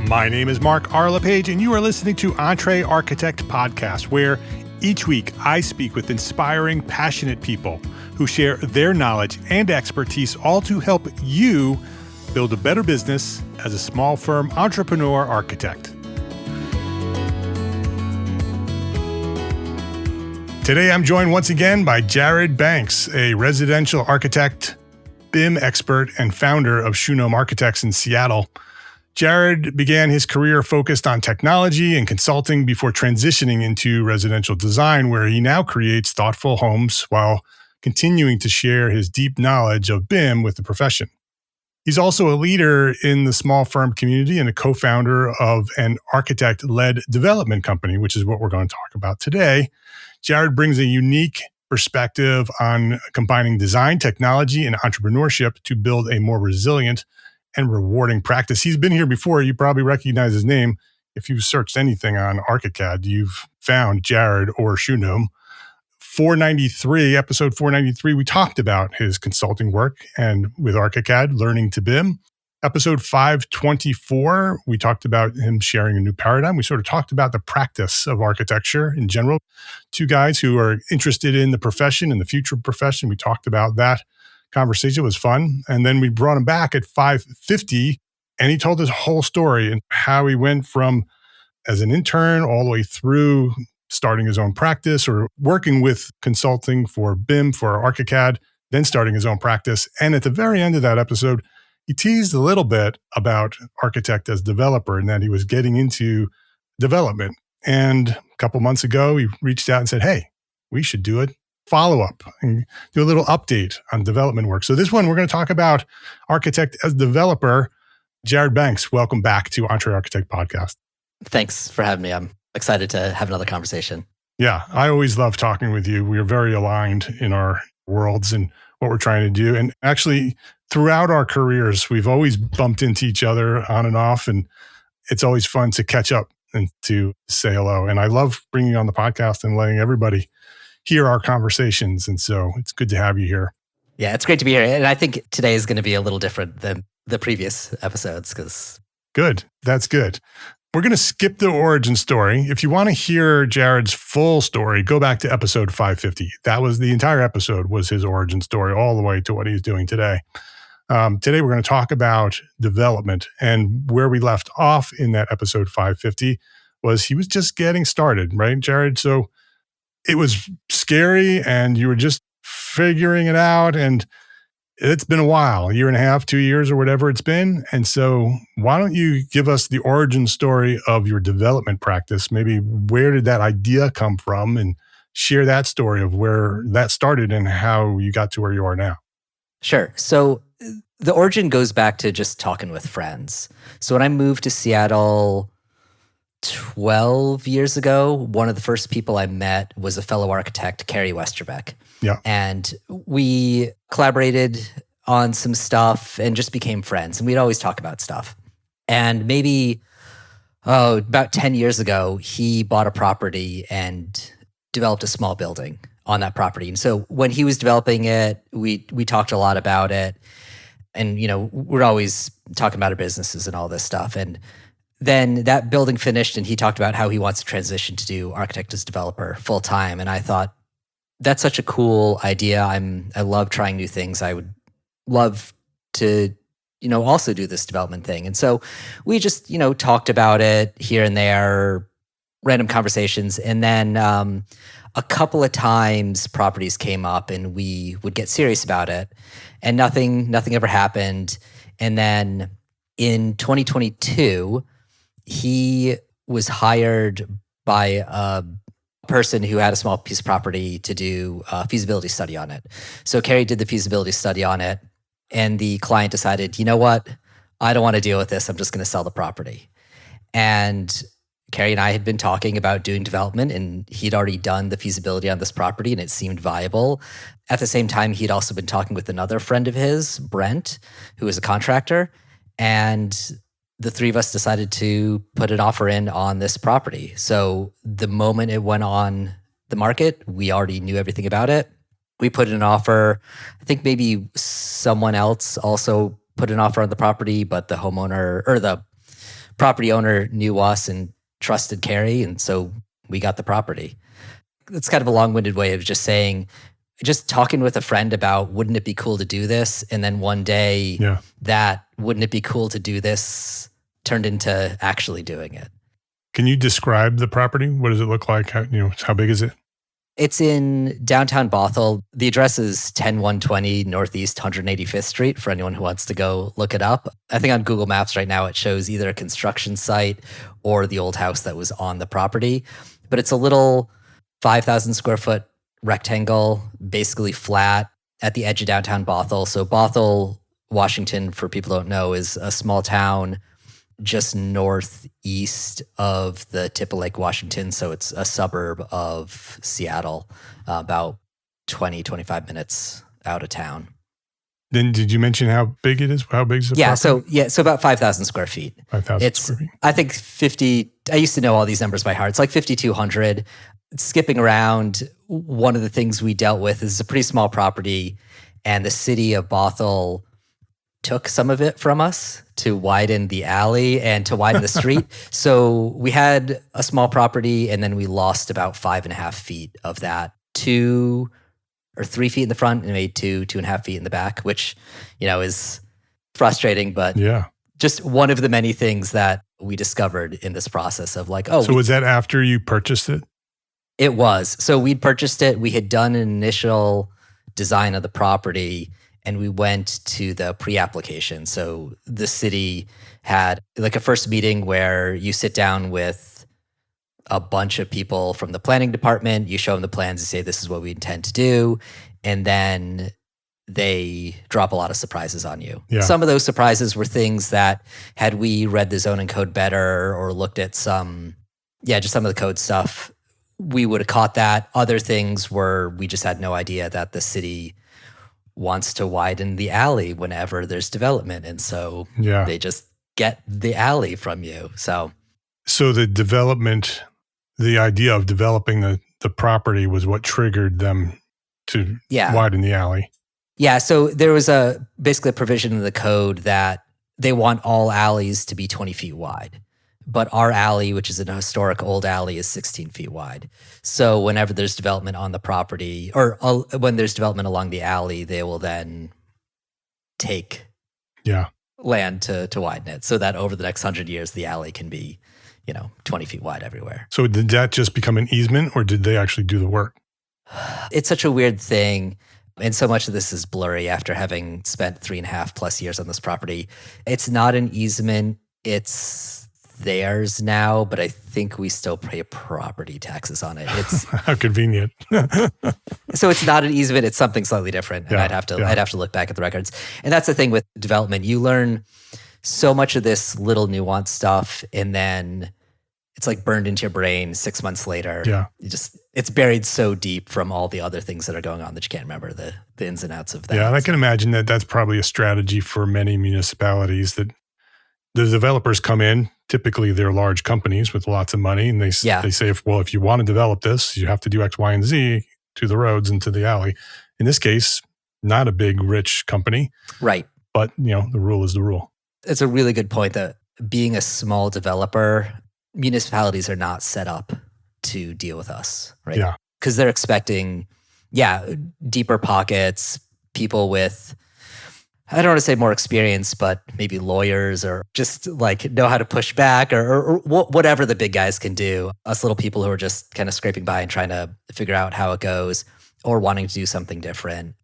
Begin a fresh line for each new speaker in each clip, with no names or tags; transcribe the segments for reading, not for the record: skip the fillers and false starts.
My name is Mark R. LePage, and you are listening to EntreArchitect Podcast, where each week I speak with inspiring, passionate people who share their knowledge and expertise, all to help you build a better business as a small firm entrepreneur architect. Today I'm joined once again by Jared Banks, a residential architect, BIM expert, and founder of Shoegnome Architects in Seattle. Jared began his career focused on technology and consulting before transitioning into residential design, where he now creates thoughtful homes while continuing to share his deep knowledge of BIM with the profession. He's also a leader in the small firm community and a co-founder of an architect-led development company, which is what we're going to talk about today. Jared brings a unique perspective on combining design, technology, and entrepreneurship to build a more resilient and rewarding practice. He's been here before. You probably recognize his name. If you've searched anything on ArchiCAD, you've found Jared or Shoegnome. Episode 493, we talked about his consulting work and with ArchiCAD, learning to BIM. Episode 524, we talked about him sharing a new paradigm. We sort of talked about the practice of architecture in general. Two guys who are interested in the profession and the future profession. We talked about that. Conversation was fun. And then we brought him back at 550 and he told his whole story and how he went from as an intern all the way through starting his own practice or working with consulting for BIM, for ArchiCAD, then starting his own practice. And at the very end of that episode, he teased a little bit about architect as developer and that he was getting into development. And a couple months ago, he reached out and said, hey, we should do it. Follow-up and do a little update on development work. So this one, we're going to talk about architect as developer. Jared Banks, welcome back to EntreArchitect Podcast.
Thanks for having me. I'm excited to have another conversation.
Yeah, I always love talking with you. We are very aligned in our worlds and what we're trying to do. And actually, throughout our careers, we've always bumped into each other on and off. And it's always fun to catch up and to say hello. And I love bringing you on the podcast and letting everybody hear our conversations. And so it's good to have you here.
Yeah, it's great to be here. And I think today is going to be a little different than the previous episodes because...
Good. That's good. We're going to skip the origin story. If you want to hear Jared's full story, go back to episode 550. That was the entire episode was his origin story all the way to what he's doing today. Today, we're going to talk about development, and where we left off in that episode 550 was he was just getting started, right, Jared? So it was scary and you were just figuring it out, and it's been a while, a year and a half, 2 years or whatever it's been. And so why don't you give us the origin story of your development practice? Maybe where did that idea come from and share that story of where that started and how you got to where you are now.
Sure. So the origin goes back to just talking with friends. So when I moved to Seattle 12 years ago, one of the first people I met was a fellow architect, Carrie Westerbeck.
Yeah.
And we collaborated on some stuff and just became friends. And we'd always talk about stuff. And maybe, about 10 years ago, he bought a property and developed a small building on that property. And so when he was developing it, we talked a lot about it. And, we're always talking about our businesses and all this stuff. And then that building finished and he talked about how he wants to transition to do architect as developer full time. And I thought, that's such a cool idea. I love trying new things. I would love to, also do this development thing. And so we just, talked about it here and there, random conversations. And then a couple of times properties came up and we would get serious about it and nothing ever happened. And then in 2022, he was hired by a person who had a small piece of property to do a feasibility study on it. So Carrie did the feasibility study on it, and the client decided, you know what? I don't want to deal with this. I'm just going to sell the property. And Carrie and I had been talking about doing development, and he'd already done the feasibility on this property, and it seemed viable. At the same time, he'd also been talking with another friend of his, Brent, who was a contractor, and the three of us decided to put an offer in on this property. So the moment it went on the market, we already knew everything about it. We put in an offer. I think maybe someone else also put an offer on the property, but the homeowner or the property owner knew us and trusted Carrie, and so we got the property. It's kind of a long-winded way of just saying, just talking with a friend about, wouldn't it be cool to do this? And then one day that wouldn't it be cool to do this turned into actually doing it.
Can you describe the property? What does it look like? How big is it?
It's in downtown Bothell. The address is 10120 Northeast 185th Street for anyone who wants to go look it up. I think on Google Maps right now it shows either a construction site or the old house that was on the property. But it's a little 5,000 square foot rectangle, basically flat at the edge of downtown Bothell. So Bothell, Washington, for people who don't know, is a small town just northeast of the tip of Lake Washington. So it's a suburb of Seattle, about 20, 25 minutes out of town.
Then did you mention how big it is? How big is the property?
So about 5,000 square feet.
5,000 square feet.
I think 50, I used to know all these numbers by heart. It's like 5,200. Skipping around, one of the things we dealt with is a pretty small property, and the city of Bothell took some of it from us to widen the alley and to widen the street. So we had a small property, and then we lost about 5.5 feet of that, 2 or 3 feet in the front and made 2.5 feet in the back, which, is frustrating, but just one of the many things that we discovered in this process of
So was that after you purchased it?
It was. So we'd purchased it. We had done an initial design of the property, and we went to the pre-application. So the city had a first meeting where you sit down with a bunch of people from the planning department. You show them the plans and say, this is what we intend to do. And then they drop a lot of surprises on you.
Yeah.
Some of those surprises were things that, had we read the zoning code better or looked at just some of the code stuff, we would have caught that. Other things were, we just had no idea that the city wants to widen the alley whenever there's development. And so they just get the alley from you. So
the development, the idea of developing the property was what triggered them to widen the alley.
Yeah. So there was basically a provision in the code that they want all alleys to be 20 feet wide. But our alley, which is an historic old alley, is 16 feet wide. So whenever there's development on the property, or when there's development along the alley, they will then take land to widen it, so that over the next 100 years, the alley can be, 20 feet wide everywhere.
So did that just become an easement, or did they actually do the work?
It's such a weird thing. And so much of this is blurry after having spent 3.5+ years on this property. It's not an easement. It's theirs now, but I think we still pay property taxes on it. It's
how convenient.
So it's not an easement, it's something slightly different. And I'd have to look back at the records. And that's the thing with development. You learn so much of this little nuanced stuff, and then it's like burned into your brain 6 months later.
Yeah.
It's buried so deep from all the other things that are going on that you can't remember the ins and outs of that.
Yeah, and I can imagine that's probably a strategy for many municipalities, that the developers come in. Typically, they're large companies with lots of money, and they say, if you want to develop this, you have to do X, Y, and Z to the roads and to the alley. In this case, not a big, rich company.
Right.
But, the rule is the rule.
It's a really good point that being a small developer, municipalities are not set up to deal with us, right?
Yeah.
Because they're expecting, deeper pockets, people with, I don't want to say more experience, but maybe lawyers, or just know how to push back, or whatever the big guys can do. Us little people who are just kind of scraping by and trying to figure out how it goes, or wanting to do something different.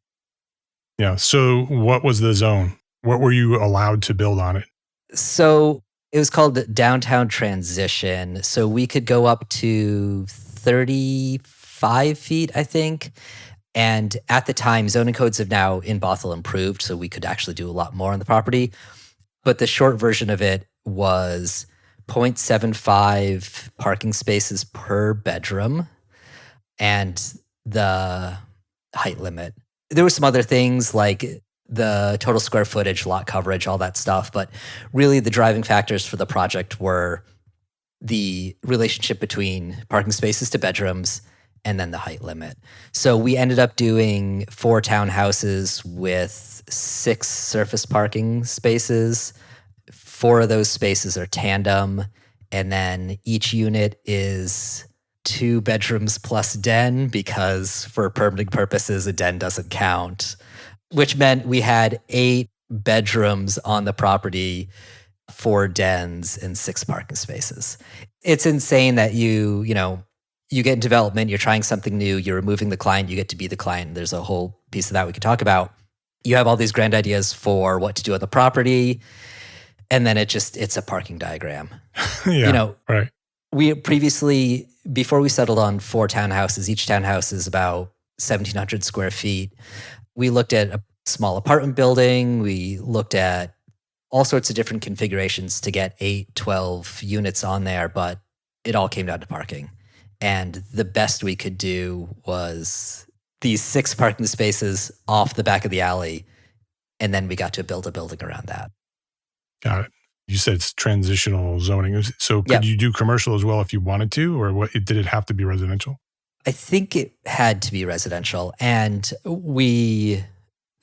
Yeah. So what was the zone? What were you allowed to build on it?
So it was called downtown transition. So we could go up to 35 feet, I think. And at the time, zoning codes have now in Bothell improved, so we could actually do a lot more on the property. But the short version of it was 0.75 parking spaces per bedroom and the height limit. There were some other things like the total square footage, lot coverage, all that stuff. But really the driving factors for the project were the relationship between parking spaces to bedrooms and then the height limit. So we ended up doing 4 townhouses with 6 surface parking spaces, 4 of those spaces are tandem, and then each unit is 2 bedrooms plus den, because for permitting purposes, a den doesn't count, which meant we had 8 bedrooms on the property, 4 dens, and 6 parking spaces. It's insane that you get in development, you're trying something new, you're removing the client, you get to be the client. There's a whole piece of that we could talk about. You have all these grand ideas for what to do on the property, and then it's a parking diagram.
Right.
We previously, before we settled on 4 townhouses, each townhouse is about 1,700 square feet. We looked at a small apartment building. We looked at all sorts of different configurations to get 8, 12 units on there, but it all came down to parking. And the best we could do was these 6 parking spaces off the back of the alley, and then we got to build a building around that.
Got it. You said it's transitional zoning. So could you do commercial as well if you wanted to, or did it have to be residential?
I think it had to be residential, and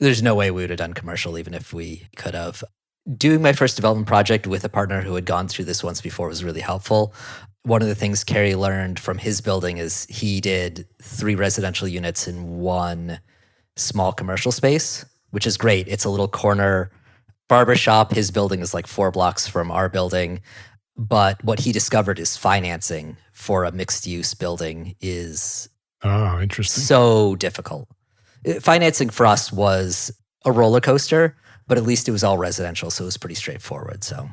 there's no way we would have done commercial even if we could have. Doing my first development project with a partner who had gone through this once before was really helpful. One of the things Kerry learned from his building is he did 3 residential units in 1 small commercial space, which is great. It's a little corner barbershop. His building is like 4 blocks from our building. But what he discovered is financing for a mixed-use building is
interesting.
So difficult. Financing for us was a roller coaster, but at least it was all residential, so it was pretty straightforward. So,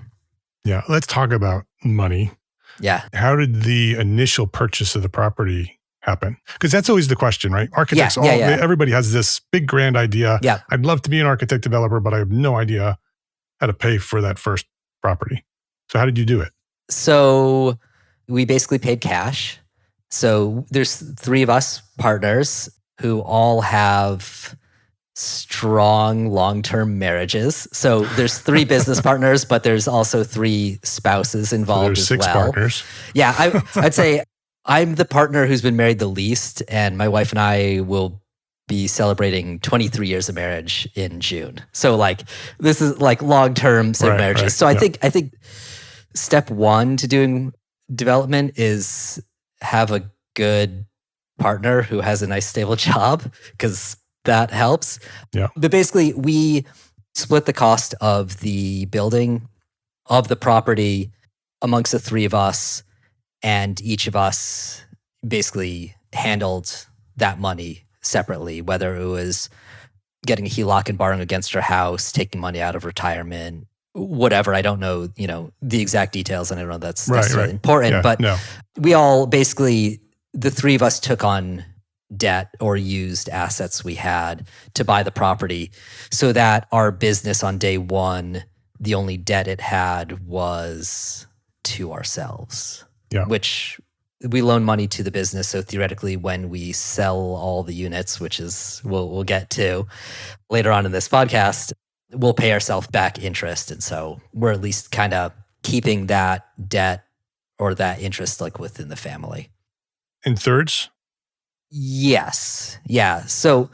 yeah, let's talk about money.
Yeah.
How did the initial purchase of the property happen? Because that's always the question, right? Architects, everybody has this big grand idea.
Yeah.
I'd love to be an architect developer, but I have no idea how to pay for that first property. So how did you do it?
So we basically paid cash. So there's 3 of us partners who all have strong long-term marriages. So there's 3 business partners, but there's also 3 spouses involved
as well. There's 6 partners.
Yeah, I'd say I'm the partner who's been married the least, and my wife and I will be celebrating 23 years of marriage in June. So this is long-term marriages.
Right,
so I think step 1 to doing development is have a good partner who has a nice stable job, because that helps.
Yeah.
But basically, we split the cost of the building, of the property, amongst the 3 of us, and each of us basically handled that money separately, whether it was getting a HELOC and borrowing against our house, taking money out of retirement, whatever. I don't know, the exact details, and I don't know that's necessarily important, but we all basically, the 3 of us took on debt or used assets we had to buy the property, so that our business on day 1, the only debt it had was to ourselves, which we loan money to the business. So theoretically, when we sell all the units, which is we'll get to later on in this podcast, we'll pay ourselves back interest. And so we're at least kind of keeping that debt or that interest within the family.
In thirds?
Yes. Yeah. So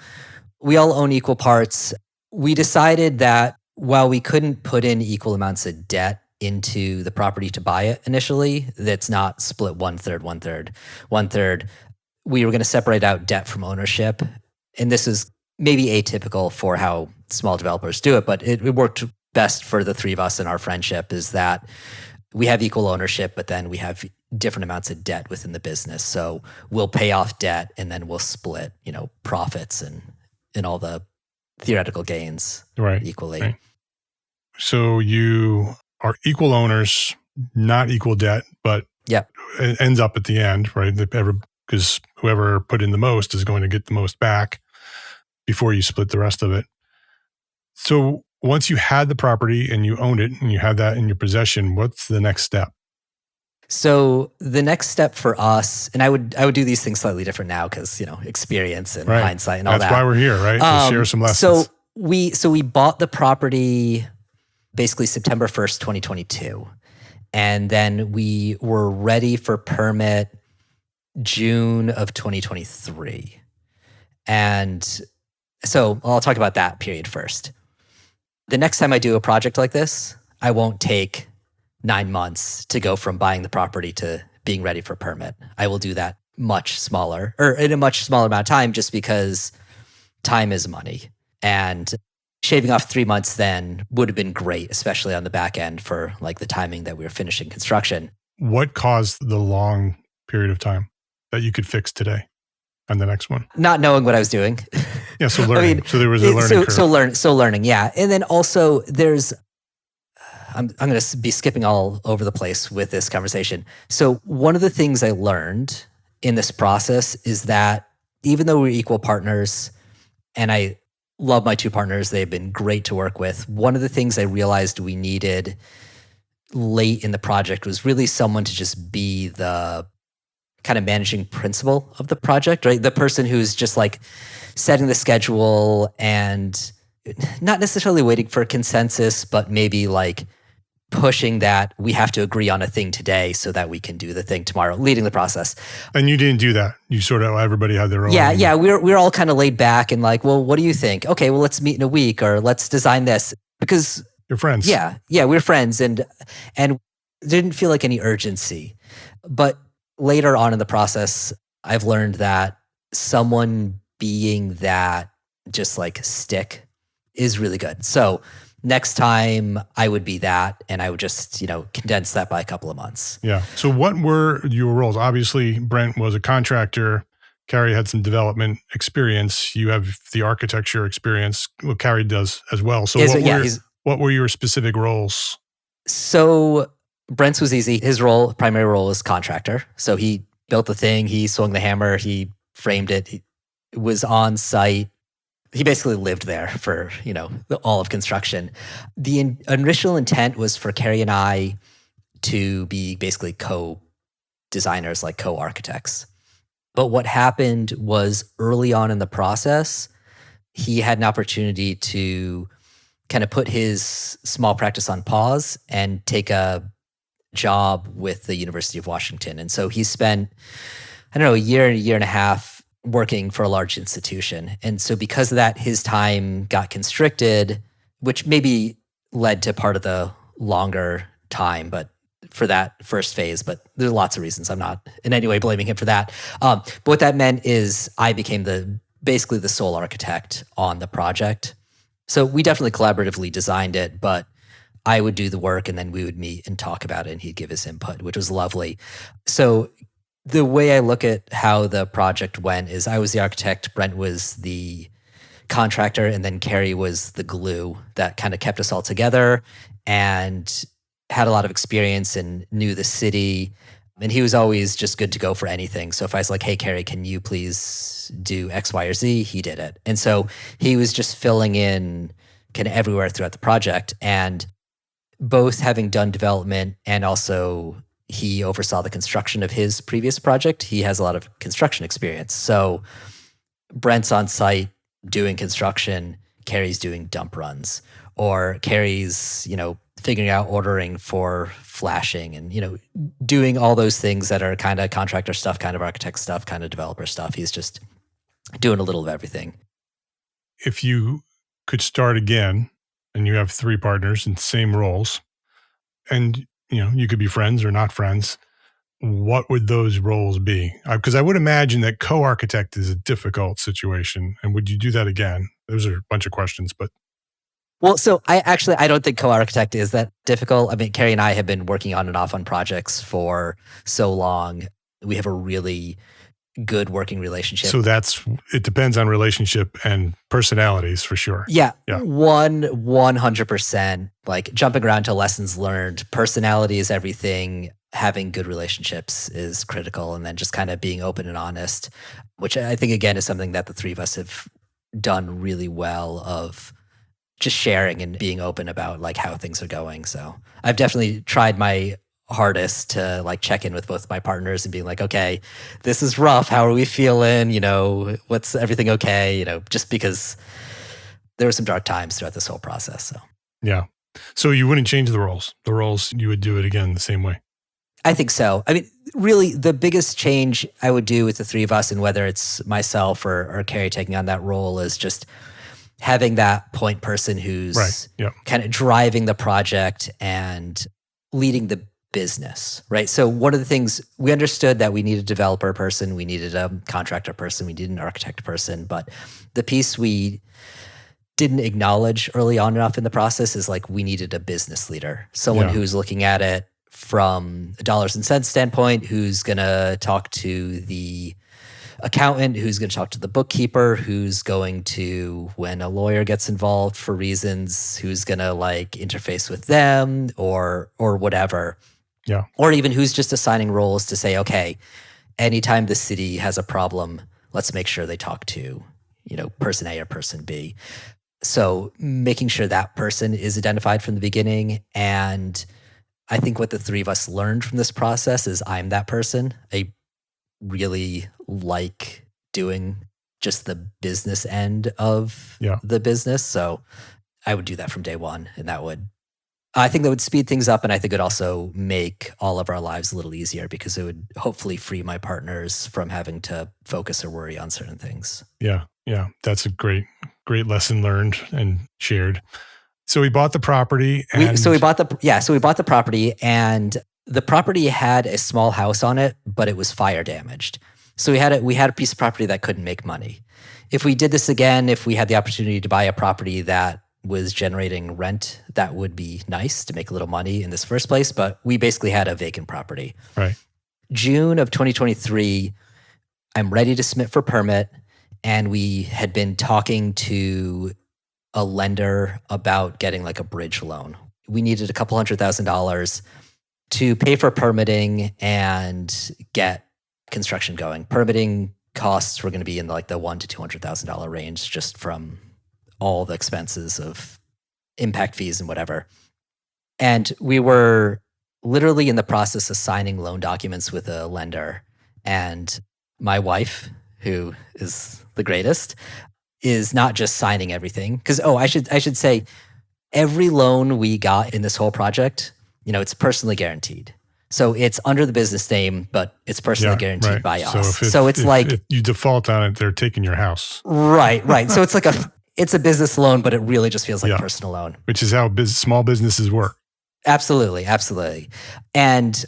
we all own equal parts. We decided that while we couldn't put in equal amounts of debt into the property to buy it initially, that's not split 1/3, 1/3, 1/3. We were going to separate out debt from ownership. And this is maybe atypical for how small developers do it, but it worked best for the 3 of us in our friendship, is that we have equal ownership, but then we have different amounts of debt within the business. So we'll pay off debt, and then we'll split, profits and all the theoretical gains equally.
Right. So you are equal owners, not equal debt, but it ends up at the end, right? Because whoever put in the most is going to get the most back before you split the rest of it. So once you had the property and you owned it and you had that in your possession, what's the next step?
So the next step for us, and I would do these things slightly different now because, experience and hindsight and all that.
That's why we're here, right? To share some lessons.
So we bought the property basically September 1st, 2022. And then we were ready for permit June of 2023. And so I'll talk about that period first. The next time I do a project like this, I won't take 9 months to go from buying the property to being ready for permit. I will do that much smaller or in a much smaller amount of time just because time is money. And shaving off 3 months then would have been great, especially on the back end for like the timing that we were finishing construction.
What caused the long period of time that you could fix today on the next one?
Not knowing what I was doing.
Yeah, so learning. So there was a learning curve.
So learning, yeah. And then also there's, I'm going to be skipping all over the place with this conversation. So one of the things I learned in this process is that even though we're equal partners, and I love my two partners, they've been great to work with. One of the things I realized we needed late in the project was really someone to just be the kind of managing principal of the project, right? The person who's just like setting the schedule and not necessarily waiting for a consensus, but maybe like pushing that we have to agree on a thing today so that we can do the thing tomorrow, leading the process.
And you didn't do that. You sort of, everybody had their own.
Yeah. We're all kind of laid back and like, well, what do you think? Okay, well, let's meet in a week or let's design this because
you're friends.
Yeah, we're friends and didn't feel like any urgency. But later on in the process, I've learned that someone being that just like stick is really good. So next time I would be that and I would just, condense that by a couple of months.
Yeah. So what were your roles? Obviously, Brent was a contractor. Carrie had some development experience. You have the architecture experience. Well, Carrie does as well. So what were your specific roles?
So Brent's was easy. His primary role was contractor. So he built the thing. He swung the hammer. He framed it. He was on site. He basically lived there for, all of construction. The initial intent was for Carrie and I to be basically co-designers, like co-architects. But what happened was early on in the process, he had an opportunity to kind of put his small practice on pause and take a job with the University of Washington. And so he spent, a year and a half working for a large institution. And so because of that, his time got constricted, which maybe led to part of the longer time, but for that first phase, but there's lots of reasons. I'm not in any way blaming him for that. But what that meant is I became basically the sole architect on the project. So we definitely collaboratively designed it, but I would do the work and then we would meet and talk about it and he'd give his input, which was lovely. So the way I look at how the project went is I was the architect, Brent was the contractor, and then Carrie was the glue that kind of kept us all together and had a lot of experience and knew the city. And he was always just good to go for anything. So if I was like, hey, Carrie, can you please do X, Y, or Z? He did it. And so he was just filling in kind of everywhere throughout the project. And both having done development and also he oversaw the construction of his previous project. He has a lot of construction experience. So Brent's on site doing construction, Carrie's doing dump runs, or Carrie's, figuring out ordering for flashing and, doing all those things that are kind of contractor stuff, kind of architect stuff, kind of developer stuff. He's just doing a little of everything.
If you could start again and you have 3 partners in same roles and, you could be friends or not friends, what would those roles be? Because I would imagine that co-architect is a difficult situation. And would you do that again? Those are a bunch of questions, but.
Well, so I don't think co-architect is that difficult. I mean, Carrie and I have been working on and off on projects for so long. We have a really good working relationship.
So it depends on relationship and personalities for sure.
Yeah. 100%. Like jumping around to lessons learned, personality is everything. Having good relationships is critical. And then just kind of being open and honest, which I think, again, is something that the 3 of us have done really well of just sharing and being open about like how things are going. So I've definitely tried my hardest to like check in with both my partners and being like, okay, this is rough. How are we feeling? What's everything okay? Just because there were some dark times throughout this whole process. So
yeah. So you wouldn't change the roles. The roles, you would do it again the same way.
I think so. I mean, really the biggest change I would do with the 3 of us, and whether it's myself or Carrie taking on that role, is just having that point person who's kind of driving the project and leading the business, right? So one of the things we understood that we needed a developer person, we needed a contractor person, we needed an architect person, but the piece we didn't acknowledge early on enough in the process is like we needed a business leader, someone who's looking at it from a dollars and cents standpoint, who's going to talk to the accountant, who's going to talk to the bookkeeper, who's going to, when a lawyer gets involved for reasons, who's going to like interface with them or whatever.
Yeah.
Or even who's just assigning roles to say, okay, anytime the city has a problem, let's make sure they talk to, person A or person B. So making sure that person is identified from the beginning. And I think what the three of us learned from this process is I'm that person. I really like doing just the business end of the business. So I would do that from day one. And I think that would speed things up. And I think it would also make all of our lives a little easier because it would hopefully free my partners from having to focus or worry on certain things.
Yeah. Yeah. That's a great lesson learned and shared. So we bought the property.
So we bought the property, and the property had a small house on it, but it was fire damaged. So we had a piece of property that couldn't make money. If we did this again, if we had the opportunity to buy a property that was generating rent, that would be nice to make a little money in this first place. But we basically had a vacant property.
Right.
June of 2023, I'm ready to submit for permit. And we had been talking to a lender about getting like a bridge loan. We needed a couple $100,000 to pay for permitting and get construction going. Permitting costs were going to be in like the $100,000 to $200,000 range, just from all the expenses of impact fees and whatever. And we were literally in the process of signing loan documents with a lender. And my wife, who is the greatest, is not just signing everything. Because, I should say, every loan we got in this whole project, it's personally guaranteed. So it's under the business name, but it's personally guaranteed by us. So it's like
if you default on it, they're taking your house.
Right. So it's like it's a business loan, but it really just feels like a personal loan.
Which is how small businesses work.
Absolutely. And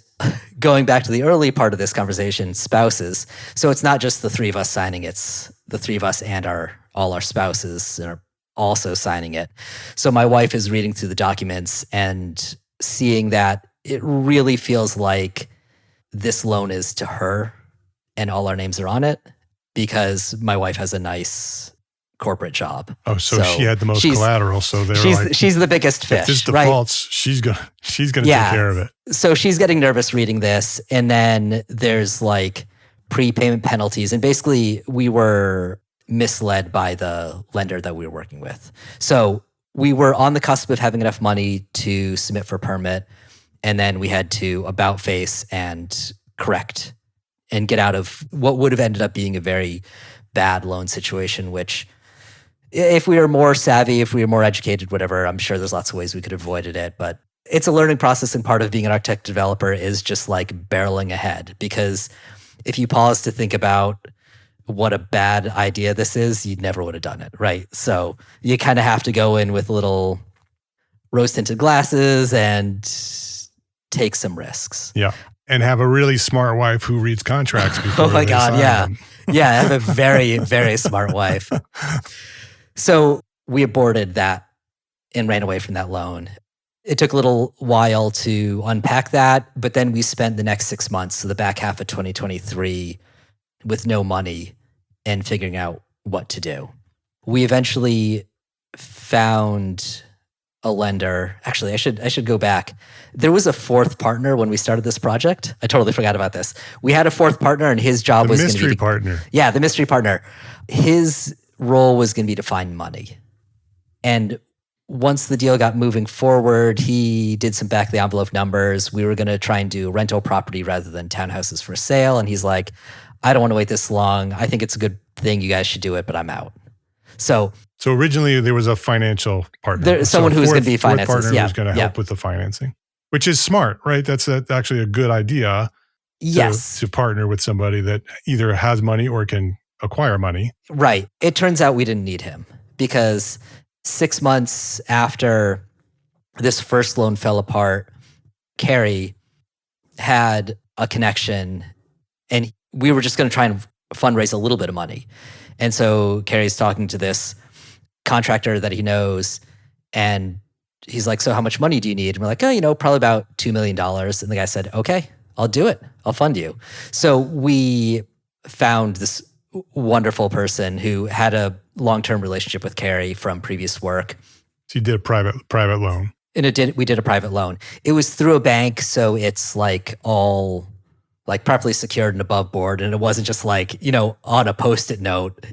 going back to the early part of this conversation, spouses. So it's not just the three of us signing, it's the three of us and all our spouses are also signing it. So my wife is reading through the documents and seeing that it really feels like this loan is to her and all our names are on it because my wife has a nice corporate job.
Oh, so she had the most collateral. So
she's the biggest fish.
If this defaults, she's gonna take care of it.
So she's getting nervous reading this, and then there's like prepayment penalties, and basically we were misled by the lender that we were working with. So we were on the cusp of having enough money to submit for permit, and then we had to about face and correct and get out of what would have ended up being a very bad loan situation, which if we were more savvy, if we were more educated, whatever, I'm sure there's lots of ways we could have avoided it. But it's a learning process, and part of being an architect developer is just like barreling ahead. Because if you pause to think about what a bad idea this is, you never would have done it, right? So you kind of have to go in with little rose-tinted glasses and take some risks.
Yeah. And have a really smart wife who reads contracts before
Oh my God, yeah.
them.
Yeah, I have a very, very smart wife. So we aborted that and ran away from that loan. It took a little while to unpack that, but then we spent the next 6 months, so the back half of 2023, with no money and figuring out what to do. We eventually found a lender. Actually, I should go back. There was a fourth partner when we started this project. I totally forgot about this. We had a fourth partner, and his job was going to be
mystery partner.
Yeah, the mystery partner. His role was going to be to find money. And once the deal got moving forward, he did some back of the envelope numbers. We were going to try and do rental property rather than townhouses for sale. And he's like, I don't want to wait this long. I think it's a good thing. You guys should do it, but I'm out. So
originally there was a financial partner.
Someone who was going to be finances.
Partner who's going to help with the financing, which is smart, right? That's actually a good idea.
Yes.
To partner with somebody that either has money or can acquire money.
Right. It turns out we didn't need him because 6 months after this first loan fell apart, Carrie had a connection and we were just going to try and fundraise a little bit of money. And so Carrie's talking to this contractor that he knows and he's like, so how much money do you need? And we're like, probably about $2 million. And the guy said, okay, I'll do it. I'll fund you. So we found this wonderful person who had a long-term relationship with Carrie from previous work.
So you did a private loan.
And we did a private loan. It was through a bank, so it's like all like properly secured and above board. And it wasn't just like, on a Post-it note,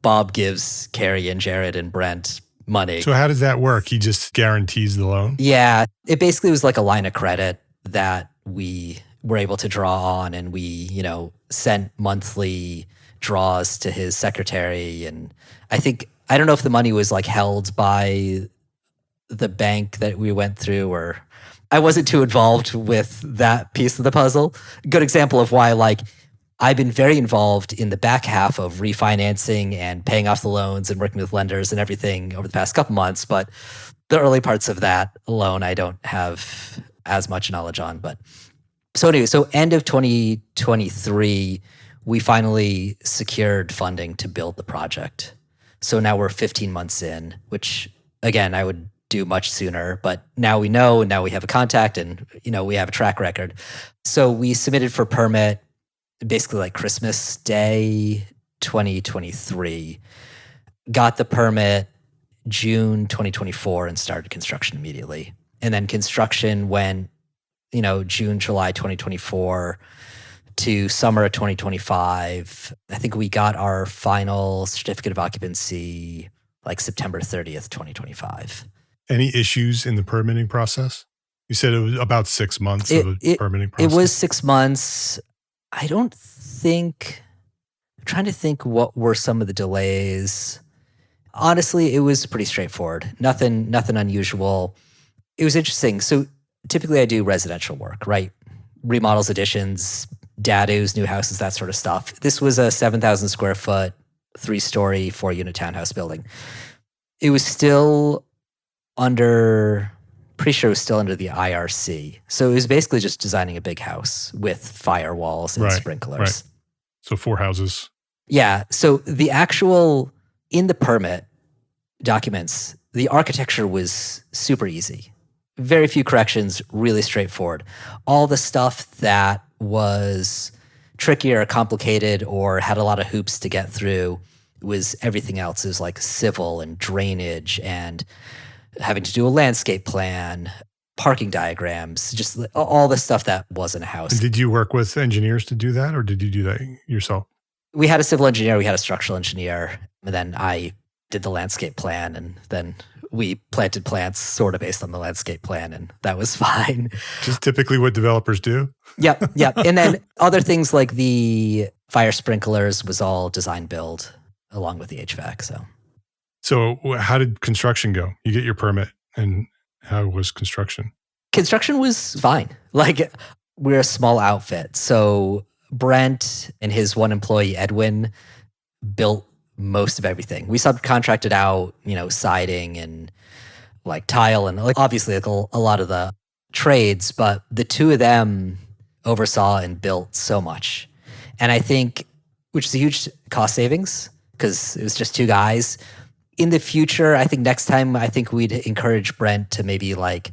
Bob gives Carrie and Jared and Brent money.
So how does that work? He just guarantees the loan?
Yeah. It basically was like a line of credit that we were able to draw on, and we, sent monthly draws to his secretary. And I don't know if the money was like held by the bank that we went through, or I wasn't too involved with that piece of the puzzle. Good example of why, like, I've been very involved in the back half of refinancing and paying off the loans and working with lenders and everything over the past couple months. But the early parts of that loan, I don't have as much knowledge on. But so anyway, end of 2023, we finally secured funding to build the project. So now we're 15 months in, which again, I would do much sooner, but now we know, and now we have a contact, and we have a track record. So we submitted for permit basically like Christmas Day 2023, got the permit June 2024 and started construction immediately. And then construction went, June, July 2024 to summer of 2025. I think we got our final certificate of occupancy like September 30th, 2025.
Any issues in the permitting process? You said it was about 6 months of a permitting process.
It was 6 months. I'm trying to think what were some of the delays. Honestly, it was pretty straightforward. Nothing unusual. It was interesting. So typically I do residential work, right? Remodels, additions, dados, new houses, that sort of stuff. This was a 7,000 square foot, 3-story, 4-unit townhouse building. It was still pretty sure it was still under the IRC. So it was basically just designing a big house with firewalls and sprinklers.
Right. So 4 houses.
Yeah. So the actual, in the permit documents, the architecture was super easy. Very few corrections, really straightforward. All the stuff that was trickier or complicated or had a lot of hoops to get through was everything else. It was like civil and drainage and having to do a landscape plan, parking diagrams, just all the stuff that wasn't a house.
And did you work with engineers to do that, or did you do that yourself?
We had a civil engineer, we had a structural engineer, and then I did the landscape plan, and then we planted plants sort of based on the landscape plan, and that was fine.
Just typically what developers do?
Yep. And then other things like the fire sprinklers was all design build along with the HVAC,
So how did construction go? You get your permit, and how was construction?
Construction was fine. Like, we're a small outfit. So Brent and his one employee, Edwin, built most of everything. We subcontracted out, siding and like tile and like obviously like a lot of the trades, but the two of them oversaw and built so much. And I think, which is a huge cost savings because it was just 2 guys. In the future, I think next time, we'd encourage Brent to maybe like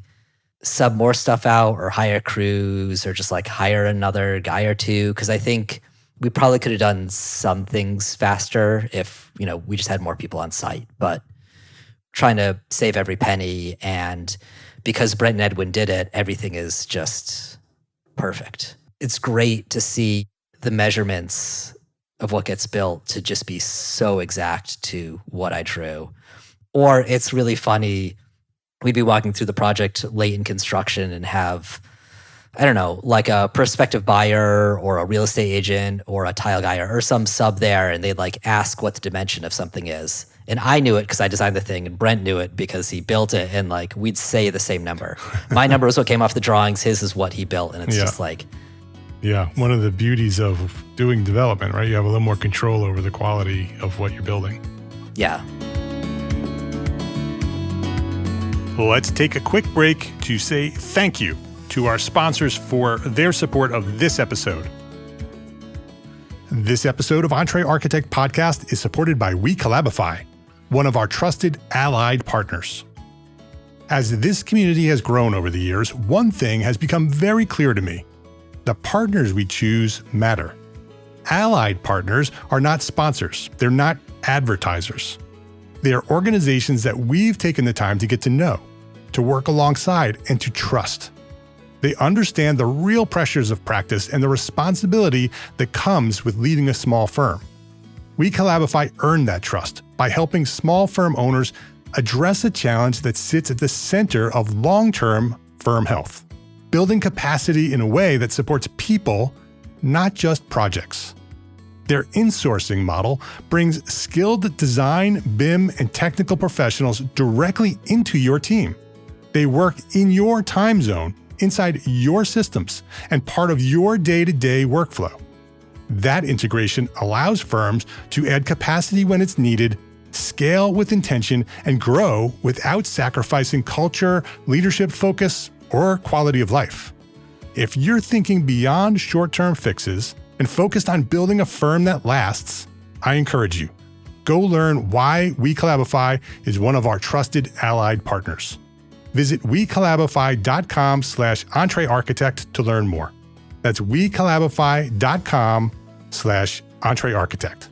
sub more stuff out or hire crews or just like hire another guy or 2. Cause I think we probably could have done some things faster if, we just had more people on site, but trying to save every penny. And because Brent and Edwin did it, everything is just perfect. It's great to see the measurements of what gets built to just be so exact to what I drew. Or it's really funny, we'd be walking through the project late in construction and have, I don't know, like a prospective buyer or a real estate agent or a tile guy or some sub there, and they'd like ask what the dimension of something is. And I knew it because I designed the thing, and Brent knew it because he built it, and like we'd say the same number. My number is what came off the drawings, his is what he built, and it's just like...
Yeah, one of the beauties of doing development, right? You have a little more control over the quality of what you're building.
Yeah.
Let's take a quick break to say thank you to our sponsors for their support of this episode. This episode of EntreArchitect Podcast is supported by WeCollabify, one of our trusted allied partners. As this community has grown over the years, one thing has become very clear to me. The partners we choose matter. Allied partners are not sponsors. They're not advertisers. They are organizations that we've taken the time to get to know, to work alongside, and to trust. They understand the real pressures of practice and the responsibility that comes with leading a small firm. WeCollabify earned that trust by helping small firm owners address a challenge that sits at the center of long-term firm health, building capacity in a way that supports people, not just projects. Their insourcing model brings skilled design, BIM, and technical professionals directly into your team. They work in your time zone, inside your systems, and part of your day-to-day workflow. That integration allows firms to add capacity when it's needed, scale with intention, and grow without sacrificing culture, leadership focus, or quality of life. If you're thinking beyond short-term fixes and focused on building a firm that lasts, I encourage you. Go learn why WeCollabify is one of our trusted allied partners. Visit WeCollabify.com/EntreArchitect to learn more. That's WeCollabify.com/EntreArchitect.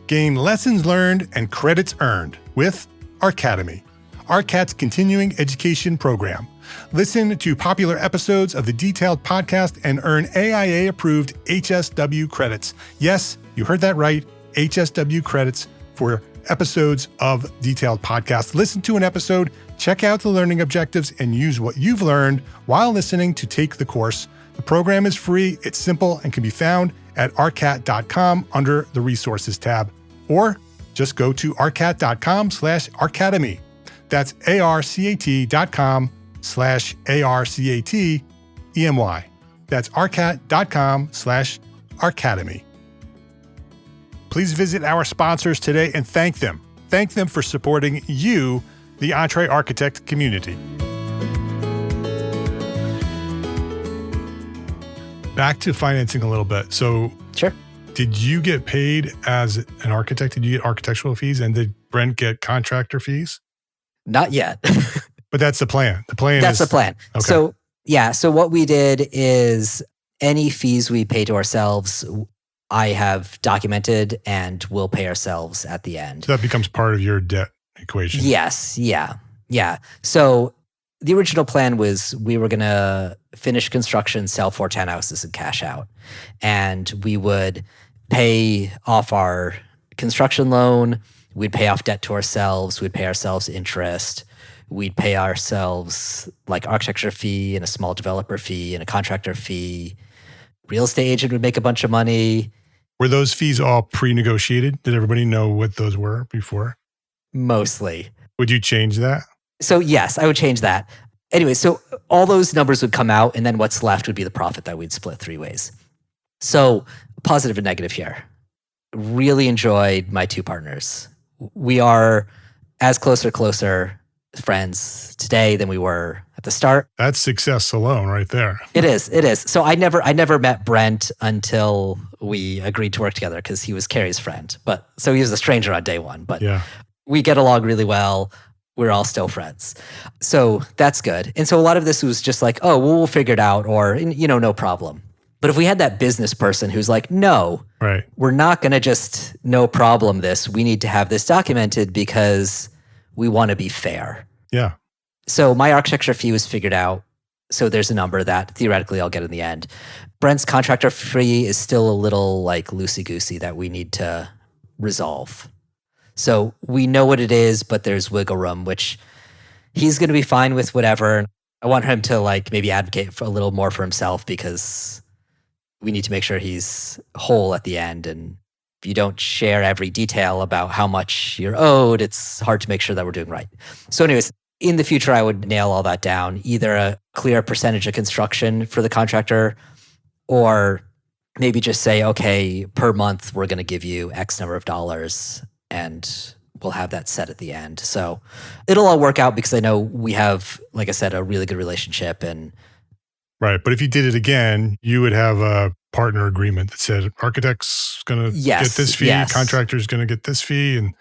Gain lessons learned and credits earned with Arcademy, ARCAT's continuing education program. Listen to popular episodes of the Detailed Podcast and earn AIA-approved HSW credits. Yes, you heard that right, HSW credits for episodes of Detailed Podcast. Listen to an episode, check out the learning objectives, and use what you've learned while listening to take the course. The program is free, it's simple, and can be found at arcat.com under the Resources tab. Or just go to arcat.com/arcademy. That's arcat.com/arcatemy. That's arcat.com/arcademy. Please visit our sponsors today and thank them. Thank them for supporting you, the EntreArchitect community. Back to financing a little bit. So,
Sure.
Did you get paid as an architect? Did you get architectural fees? And did Brent get contractor fees?
Not yet.
But that's the plan. The plan
That's
is...
the plan.
Okay.
So what we did is any fees we pay to ourselves, I have documented and we'll pay ourselves at the end.
So that becomes part of your debt equation.
Yes. Yeah. So the original plan was we were going to finish construction, sell 4 townhouses and cash out. And we would pay off our construction loan. We'd pay off debt to ourselves. We'd pay ourselves interest. We'd pay ourselves like architecture fee and a small developer fee and a contractor fee. Real estate agent would make a bunch of money.
Were those fees all pre-negotiated? Did everybody know what those were before?
Mostly.
Would you change that?
So yes, I would change that. Anyway, so all those numbers would come out and then what's left would be the profit that we'd split 3 ways. So positive and negative here. Really enjoyed my 2 partners. We are as closer friends today than we were at the start.
That's success alone right there.
It is. So I never met Brent until we agreed to work together because he was Carrie's friend. But so he was a stranger on day one. But
yeah,
we get along really well. We're all still friends. So that's good. And so a lot of this was just like, oh, well, we'll figure it out or, no problem. But if we had that business person who's like, no,
right,
we're not going to just no problem this. We need to have this documented because we want to be fair.
Yeah.
So my architecture fee was figured out. So there's a number that theoretically I'll get in the end. Brent's contractor fee is still a little like loosey-goosey that we need to resolve. So we know what it is, but there's wiggle room, which he's going to be fine with whatever. I want him to like maybe advocate for a little more for himself because we need to make sure he's whole at the end. And if you don't share every detail about how much you're owed, it's hard to make sure that we're doing right. So anyways, in the future, I would nail all that down, either a clear percentage of construction for the contractor or maybe just say, okay, per month, we're going to give you X number of dollars and we'll have that set at the end. So it'll all work out because I know we have, like I said, a really good relationship. And
right. But if you did it again, you would have a partner agreement that said architect's going to get this fee, contractor's going to get this fee, and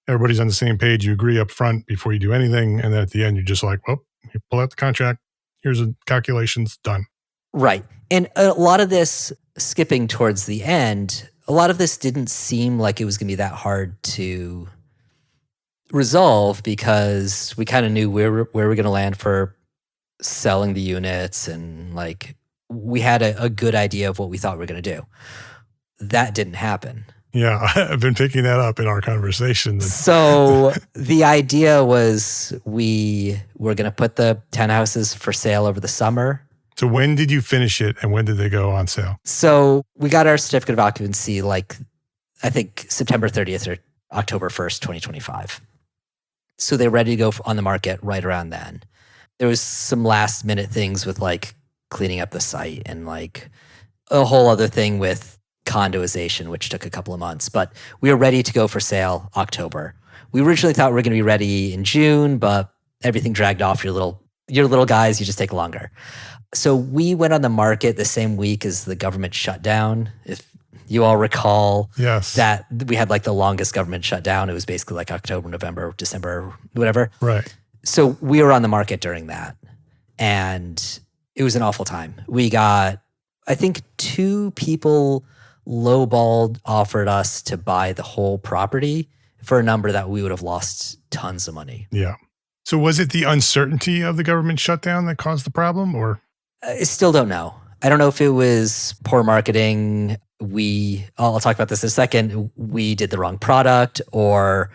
everybody's on the same page. You agree up front before you do anything. And then at the end, you're just like, well, you pull out the contract. Here's the calculations, done.
Right. And a lot of this, skipping towards the end, a lot of this didn't seem like it was going to be that hard to resolve because we kind of knew where we're going to land for selling the units, and like we had a good idea of what we thought we were going to do. That didn't happen.
Yeah, I've been picking that up in our conversations.
So the idea was we were going to put the townhouses for sale over the summer.
So when did you finish it and when did they go on sale?
So we got our certificate of occupancy like, I think September 30th or October 1st, 2025. So they're ready to go on the market right around then. There was some last minute things with like cleaning up the site and like a whole other thing with condoization, which took a couple of months, but we were ready to go for sale October. We originally thought we were going to be ready in June, but everything dragged off. Your little guys, you just take longer. So we went on the market the same week as the government shutdown. If you all recall, that we had like the longest government shutdown. It was basically like October, November, December, whatever.
Right.
So we were on the market during that, and it was an awful time. We got, I think, 2 people lowballed offered us to buy the whole property for a number that we would have lost tons of money.
Yeah. So was it the uncertainty of the government shutdown that caused the problem, or?
I still don't know. I don't know if it was poor marketing. I'll talk about this in a second. We did the wrong product, or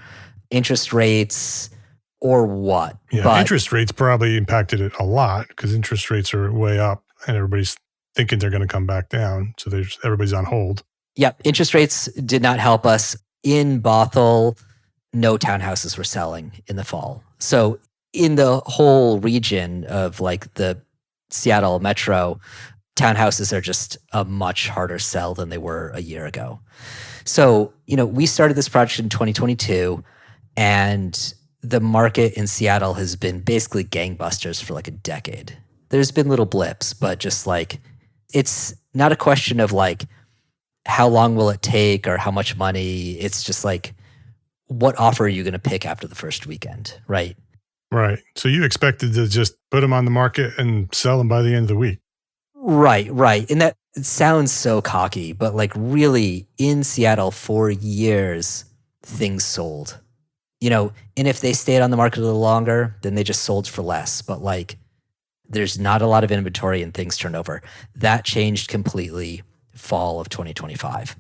interest rates, or what.
Yeah, but interest rates probably impacted it a lot because interest rates are way up and everybody's thinking they're going to come back down. So everybody's on hold.
Yep. Interest rates did not help us. In Bothell, no townhouses were selling in the fall. So in the whole region of like the Seattle metro, townhouses are just a much harder sell than they were a year ago. So, we started this project in 2022, and the market in Seattle has been basically gangbusters for like a decade. There's been little blips, but just like, it's not a question of like, how long will it take or how much money? It's just like, what offer are you going to pick after the first weekend, right?
Right. So you expected to just put them on the market and sell them by the end of the week.
Right. And that sounds so cocky, but like really in Seattle for years, things sold. And if they stayed on the market a little longer, then they just sold for less. But like, there's not a lot of inventory and things turn over. That changed completely fall of 2025.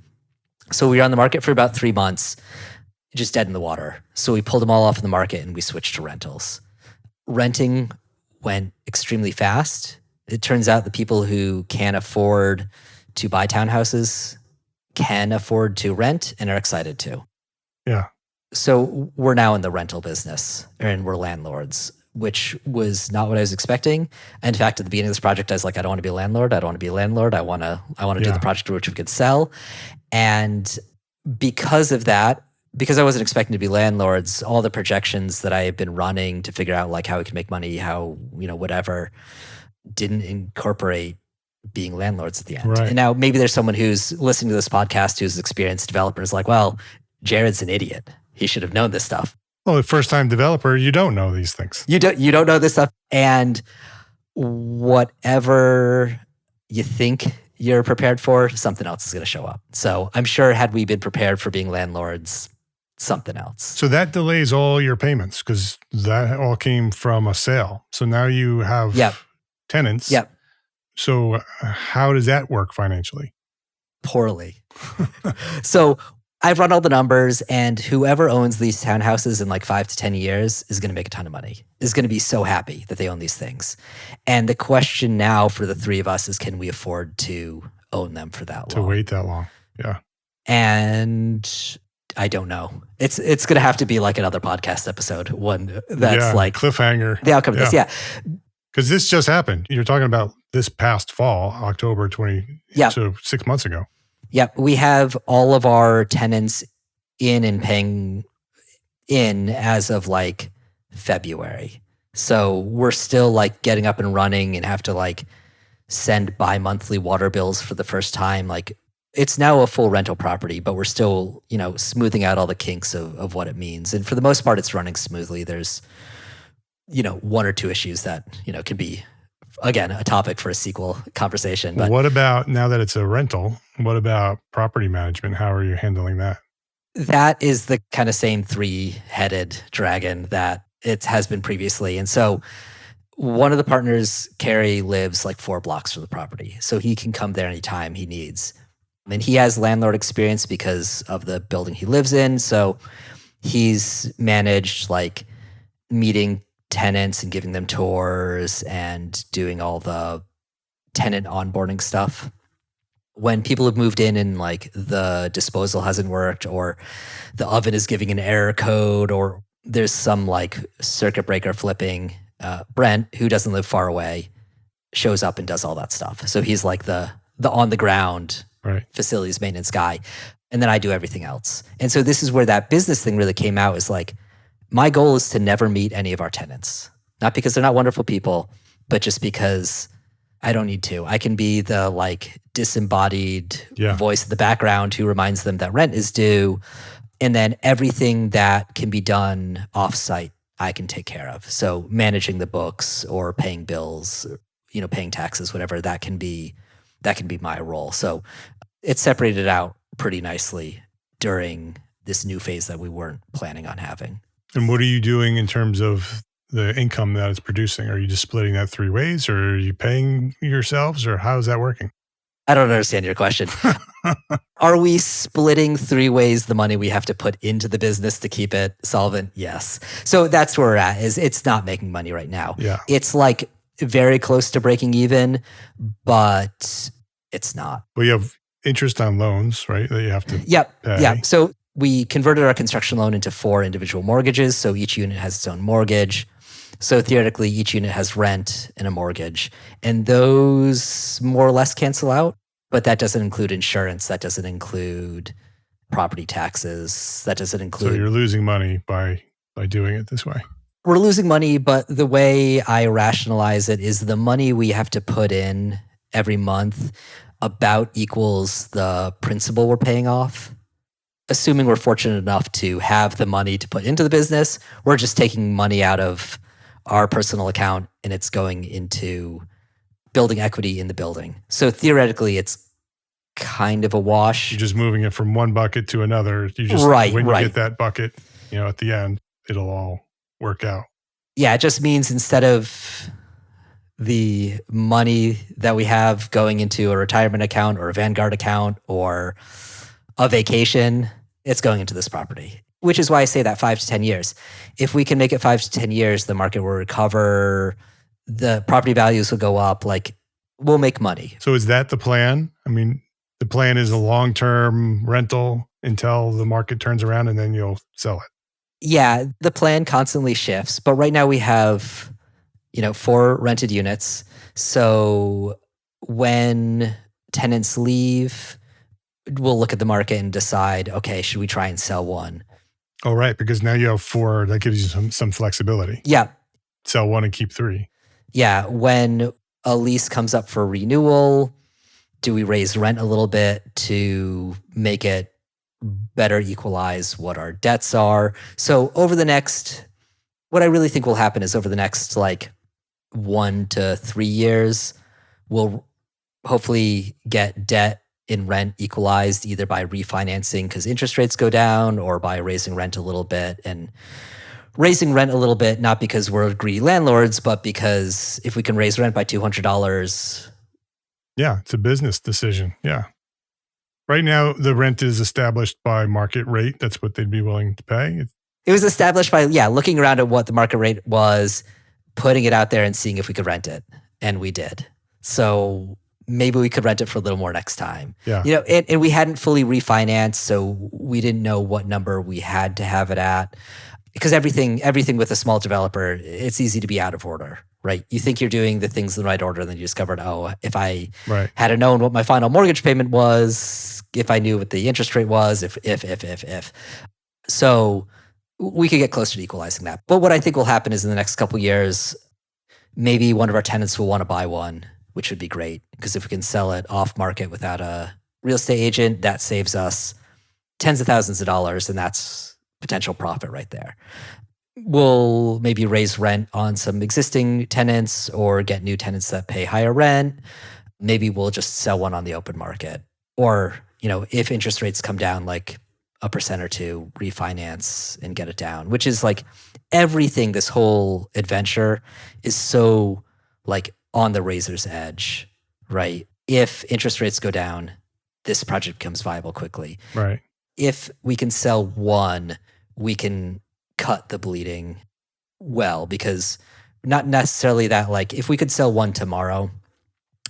So we were on the market for about 3 months, just dead in the water. So we pulled them all off of the market and we switched to rentals. Renting went extremely fast. It turns out the people who can afford to buy townhouses can afford to rent and are excited to.
Yeah.
So we're now in the rental business, and we're landlords, which was not what I was expecting. In fact, at the beginning of this project, I was like, I don't want to be a landlord. I want to do the project which we could sell. And because of that, because I wasn't expecting to be landlords, all the projections that I had been running to figure out like how we could make money, how, whatever, didn't incorporate being landlords at the end.
Right.
And now maybe there's someone who's listening to this podcast who's an experienced developer is like, well, Jared's an idiot. He should have known this stuff.
Well, the first-time developer, you don't know these things.
You don't know this stuff. And whatever you think you're prepared for, something else is going to show up. So I'm sure had we been prepared for being landlords, something else.
So that delays all your payments because that all came from a sale. So now you have tenants.
Yep.
So how does that work financially?
Poorly. So I've run all the numbers, and whoever owns these townhouses in like 5 to 10 years is going to make a ton of money, is going to be so happy that they own these things. And the question now for the 3 of us is, can we afford to own them for that long?
To wait that long. Yeah.
And I don't know. It's going to have to be like another podcast episode, one that's like
cliffhanger.
The outcome of this. Yeah.
Because this just happened. You're talking about this past fall, October 20, so 6 months ago.
Yep. We have all of our tenants in and paying in as of like February. So we're still like getting up and running and have to like send bi-monthly water bills for the first time. Like it's now a full rental property, but we're still, smoothing out all the kinks of what it means. And for the most part, it's running smoothly. There's, one or two issues that, can be, again, a topic for a sequel conversation. But
what about now that it's a rental? What about property management? How are you handling that?
That is the kind of same three-headed dragon that it has been previously. And so one of the partners, Carrie, lives like 4 blocks from the property. So he can come there anytime he needs. And he has landlord experience because of the building he lives in. So he's managed like meeting tenants and giving them tours and doing all the tenant onboarding stuff. When people have moved in and like the disposal hasn't worked or the oven is giving an error code or there's some like circuit breaker flipping, Brent, who doesn't live far away, shows up and does all that stuff. So he's like the on the ground facilities maintenance guy. And then I do everything else. And so this is where that business thing really came out, is like, my goal is to never meet any of our tenants. Not because they're not wonderful people, but just because I don't need to. I can be the like disembodied voice in the background who reminds them that rent is due. And then everything that can be done offsite, I can take care of. So managing the books or paying bills, paying taxes, whatever, that can be my role. So it separated out pretty nicely during this new phase that we weren't planning on having.
And what are you doing in terms of the income that it's producing? Are you just splitting that 3 ways, or are you paying yourselves, or how is that working?
I don't understand your question. Are we splitting 3 ways the money we have to put into the business to keep it solvent? Yes. So that's where we're at, is it's not making money right now.
Yeah.
It's like very close to breaking even, but it's not.
Well, you have interest on loans, right? That you have to pay.
Yeah. So we converted our construction loan into 4 individual mortgages. So each unit has its own mortgage. So theoretically, each unit has rent and a mortgage. And those more or less cancel out. But that doesn't include insurance. That doesn't include property taxes. That doesn't include...
So you're losing money by doing it this way.
We're losing money, but the way I rationalize it is the money we have to put in every month about equals the principal we're paying off. Assuming we're fortunate enough to have the money to put into the business, we're just taking money out of our personal account and it's going into building equity in the building. So theoretically, it's kind of a wash.
You're just moving it from one bucket to another. You just when you get that bucket, at the end, it'll all work out.
Yeah, it just means instead of the money that we have going into a retirement account or a Vanguard account or a vacation, it's going into this property, which is why I say that 5 to 10 years. If we can make it 5 to 10 years, the market will recover, the property values will go up, like we'll make money.
So is that the plan? I mean, the plan is a long-term rental until the market turns around and then you'll sell it.
Yeah, the plan constantly shifts, but right now we have, 4 rented units. So when tenants leave, we'll look at the market and decide, okay, should we try and sell one?
Oh, right, because now you have 4, that gives you some flexibility.
Yeah.
Sell 1 and keep 3.
Yeah, when a lease comes up for renewal, do we raise rent a little bit to make it better equalize what our debts are? So what I really think will happen is over the next like 1 to 3 years, we'll hopefully get debt in rent equalized either by refinancing because interest rates go down or by raising rent a little bit. And raising rent a little bit, not because we're greedy landlords, but because if we can raise rent by $200.
Yeah, it's a business decision. Yeah. Right now, the rent is established by market rate. That's what they'd be willing to pay.
It was established by, looking around at what the market rate was, putting it out there and seeing if we could rent it. And we did. So maybe we could rent it for a little more next time.
Yeah.
And we hadn't fully refinanced, so we didn't know what number we had to have it at. Because everything with a small developer, it's easy to be out of order, right? You think you're doing the things in the right order, and then you discovered, if I had known what my final mortgage payment was, if I knew what the interest rate was, if. So we could get closer to equalizing that. But what I think will happen is in the next couple of years, maybe one of our tenants will want to buy one, which would be great. Because if we can sell it off market without a real estate agent, that saves us tens of thousands of dollars, and that's potential profit right there. We'll maybe raise rent on some existing tenants or get new tenants that pay higher rent. Maybe we'll just sell one on the open market. Or, if interest rates come down like 1% or 2%, refinance and get it down, which is like everything. This whole adventure is so like on the razor's edge, right? If interest rates go down, this project becomes viable quickly.
Right.
If we can sell one, we can cut the bleeding well, because not necessarily that like if we could sell one tomorrow,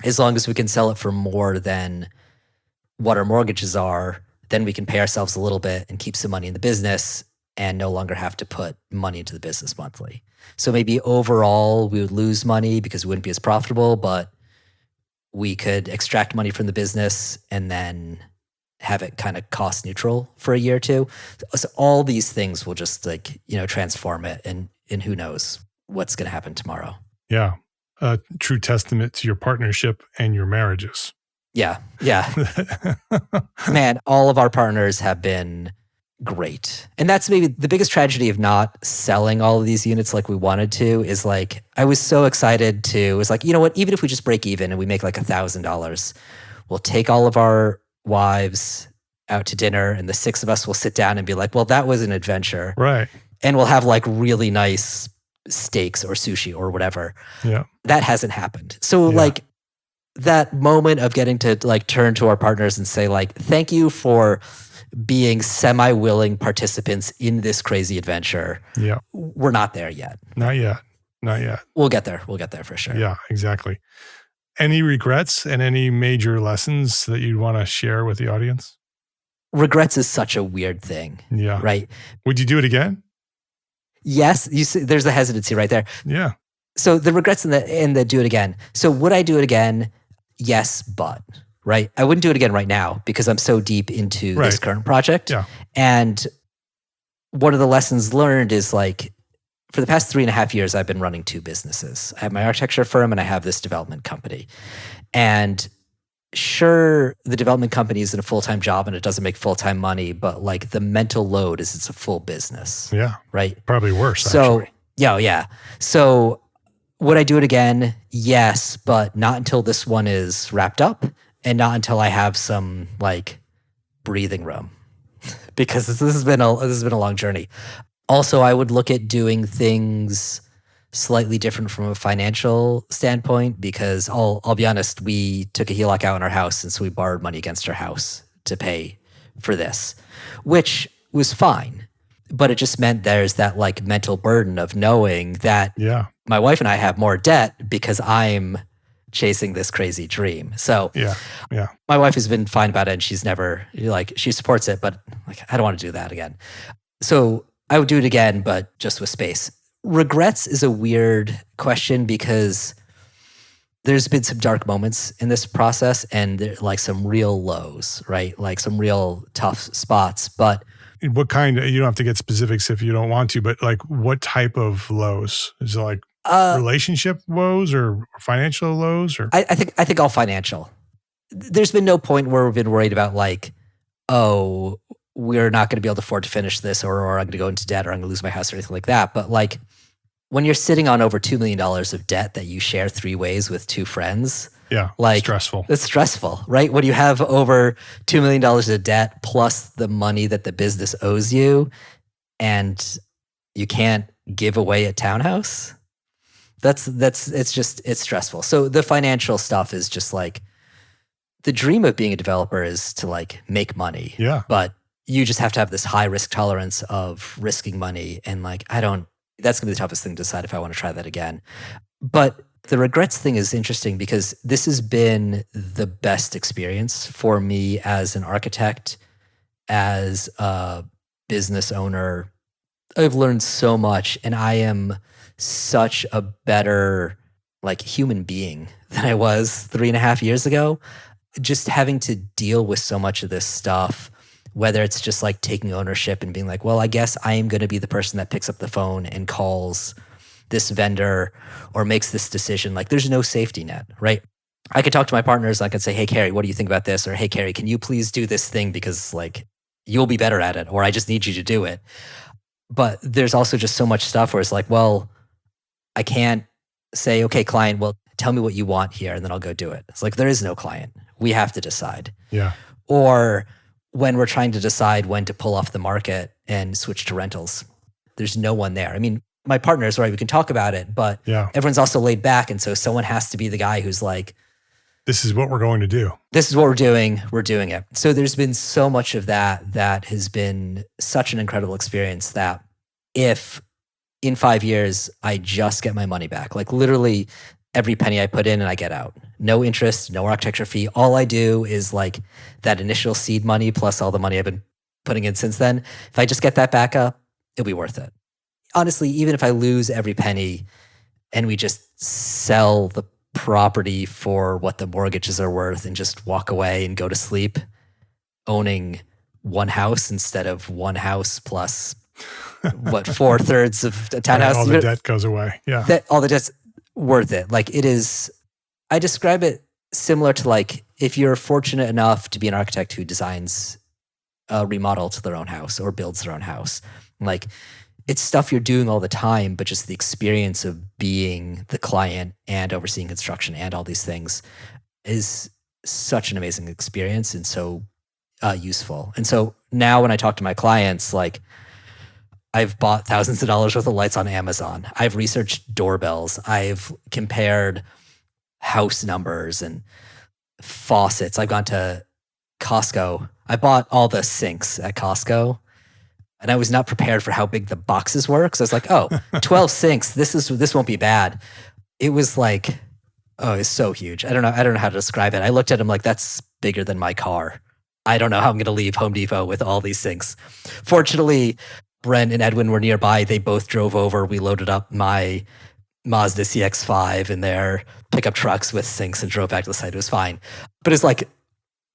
as long as we can sell it for more than what our mortgages are, then we can pay ourselves a little bit and keep some money in the business and no longer have to put money into the business monthly. So maybe overall we would lose money because we wouldn't be as profitable, but we could extract money from the business and then have it kind of cost neutral for a year or two. So all these things will just transform it, and who knows what's going to happen tomorrow.
Yeah. A true testament to your partnership and your marriages.
Yeah. Man, all of our partners have been great. And that's maybe the biggest tragedy of not selling all of these units like we wanted to, is like, I was so excited to, it was like, you know what, even if we just break even and we make like $1,000, we'll take all of our wives out to dinner and the 6 of us will sit down and be like, well, that was an adventure.
Right.
And we'll have like really nice steaks or sushi or whatever.
Yeah.
That hasn't happened. So like that moment of getting to like turn to our partners and say like, thank you for being semi-willing participants in this crazy adventure.
Yeah.
We're not there yet.
Not yet.
We'll get there. We'll get there for sure.
Yeah, exactly. Any regrets and any major lessons that you'd want to share with the audience?
Regrets is such a weird thing.
Yeah.
Right.
Would you do it again?
Yes. You see, there's a hesitancy right there.
Yeah.
So the regrets and the do it again. So would I do it again? Yes, but right. I wouldn't do it again right now because I'm so deep into this current project.
Yeah.
And one of the lessons learned is like, for the past 3.5 years, I've been running 2 businesses. I have my architecture firm and I have this development company. And sure, the development company isn't a full-time job and it doesn't make full-time money, but like the mental load is it's a full business.
Yeah.
Right.
Probably worse.
So,
actually.
Yeah. So would I do it again? Yes, but not until this one is wrapped up and not until I have some like breathing room, because this has been a long journey. Also, I would look at doing things slightly different from a financial standpoint, because I'll be honest, we took a HELOC out on our house, and so we borrowed money against our house to pay for this, which was fine. But it just meant there's that like mental burden of knowing that my wife and I have more debt because I'm chasing this crazy dream. So my wife has been fine about it, and she's never like, she supports it, but like, I don't want to do that again. So I would do it again, but just with space. Regrets is a weird question because there's been some dark moments in this process and there, like some real lows, right? Like some real tough spots. But
what kind? You don't have to get specifics if you don't want to, but like what type of lows? Is it like relationship woes or financial lows? Or
I think all financial. There's been no point where we've been worried about like, oh, we're not going to be able to afford to finish this, or I'm going to go into debt, or I'm going to lose my house, or anything like that. But like when you're sitting on over $2 million of debt that you share 3 ways with 2 friends, like
stressful.
It's stressful, right? When you have over $2 million of debt plus the money that the business owes you, and you can't give away a townhouse, it's stressful. So the financial stuff is just like, the dream of being a developer is to like make money.
Yeah.
But you just have to have this high risk tolerance of risking money. And like, that's going to be the toughest thing to decide if I want to try that again. But the regrets thing is interesting because this has been the best experience for me as an architect, as a business owner. I've learned so much, and I am such a better like human being than I was 3.5 years ago. Just having to deal with so much of this stuff whether it's just like taking ownership and being like, well, I guess I am going to be the person that picks up the phone and calls this vendor or makes this decision. Like there's no safety net, right? I could talk to my partners. I could say, hey, Carrie, what do you think about this? Or hey, Carrie, can you please do this thing because like you'll be better at it, or I just need you to do it. But there's also just so much stuff where it's like, well, I can't say, okay, client, well, tell me what you want here, and then I'll go do it. It's like, there is no client. We have to decide.
Yeah.
Or when we're trying to decide when to pull off the market and switch to rentals, there's no one there. I mean, my partners, right, we can talk about it, but everyone's also laid back. And so someone has to be the guy who's like,
this is what we're going to do.
This is what we're doing. We're doing it. So there's been so much of that has been such an incredible experience that if in 5 years, I just get my money back, like literally every penny I put in and I get out. No interest, no architecture fee. All I do is like that initial seed money plus all the money I've been putting in since then. If I just get that back up, it'll be worth it. Honestly, even if I lose every penny and we just sell the property for what the mortgages are worth and just walk away and go to sleep owning one house instead of one house plus what 4/3 of a townhouse.
All the debt goes away. Yeah.
All the debt's worth it. Like it is, I describe it similar to like if you're fortunate enough to be an architect who designs a remodel to their own house or builds their own house. Like it's stuff you're doing all the time, but just the experience of being the client and overseeing construction and all these things is such an amazing experience and so useful. And so now when I talk to my clients, like I've bought thousands of dollars worth of lights on Amazon. I've researched doorbells. I've compared house numbers and faucets. I've gone to Costco. I bought all the sinks at Costco. And I was not prepared for how big the boxes were. Because I was like, oh, 12 sinks. This won't be bad. It was like, oh, it's so huge. I don't know how to describe it. I looked at them like, that's bigger than my car. I don't know how I'm going to leave Home Depot with all these sinks. Fortunately, Brent and Edwin were nearby. They both drove over. We loaded up my Mazda CX-5 in their pickup trucks with sinks and drove back to the site. It was fine. But it's like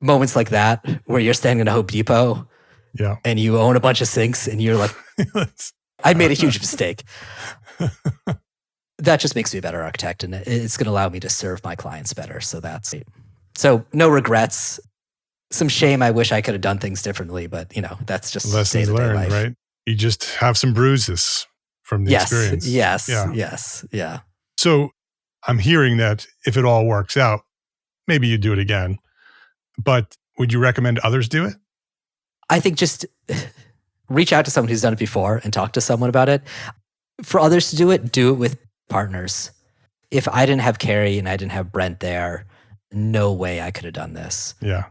moments like that where you're standing in a Home Depot and you own a bunch of sinks and you're like, I made a huge mistake. That just makes me a better architect and it's going to allow me to serve my clients better. So no regrets. Some shame. I wish I could have done things differently, but that's just
lessons learned,
life.
Right? You just have some bruises from the experience.
Yes.
So I'm hearing that if it all works out, maybe you do it again, but would you recommend others do it?
I think just reach out to someone who's done it before and talk to someone about it. For others to do it with partners. If I didn't have Carrie and I didn't have Brent there, no way I could have done this.
Yeah.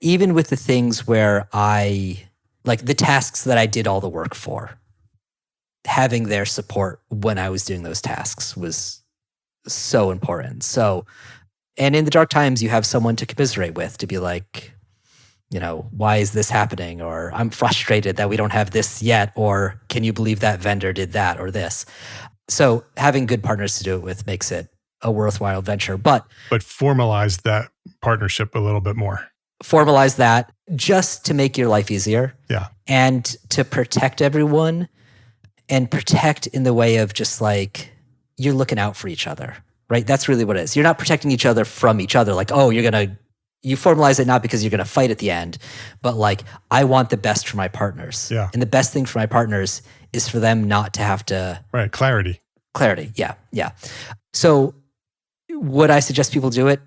Even with the things where like the tasks that I did all the work for, having their support when I was doing those tasks was so important. So, and in the dark times, you have someone to commiserate with, to be like, why is this happening? Or I'm frustrated that we don't have this yet. Or can you believe that vendor did that or this? So having good partners to do it with makes it a worthwhile venture. But
formalize that partnership a little bit more.
Formalize that just to make your life easier.
Yeah.
And to protect everyone and protect in the way of just like, you're looking out for each other, right? That's really what it is. You're not protecting each other from each other. Like, oh, you formalize it not because you're going to fight at the end, but like, I want the best for my partners.
Yeah.
And the best thing for my partners is for them not to have to.
Right. Clarity.
Yeah. So would I suggest people do it?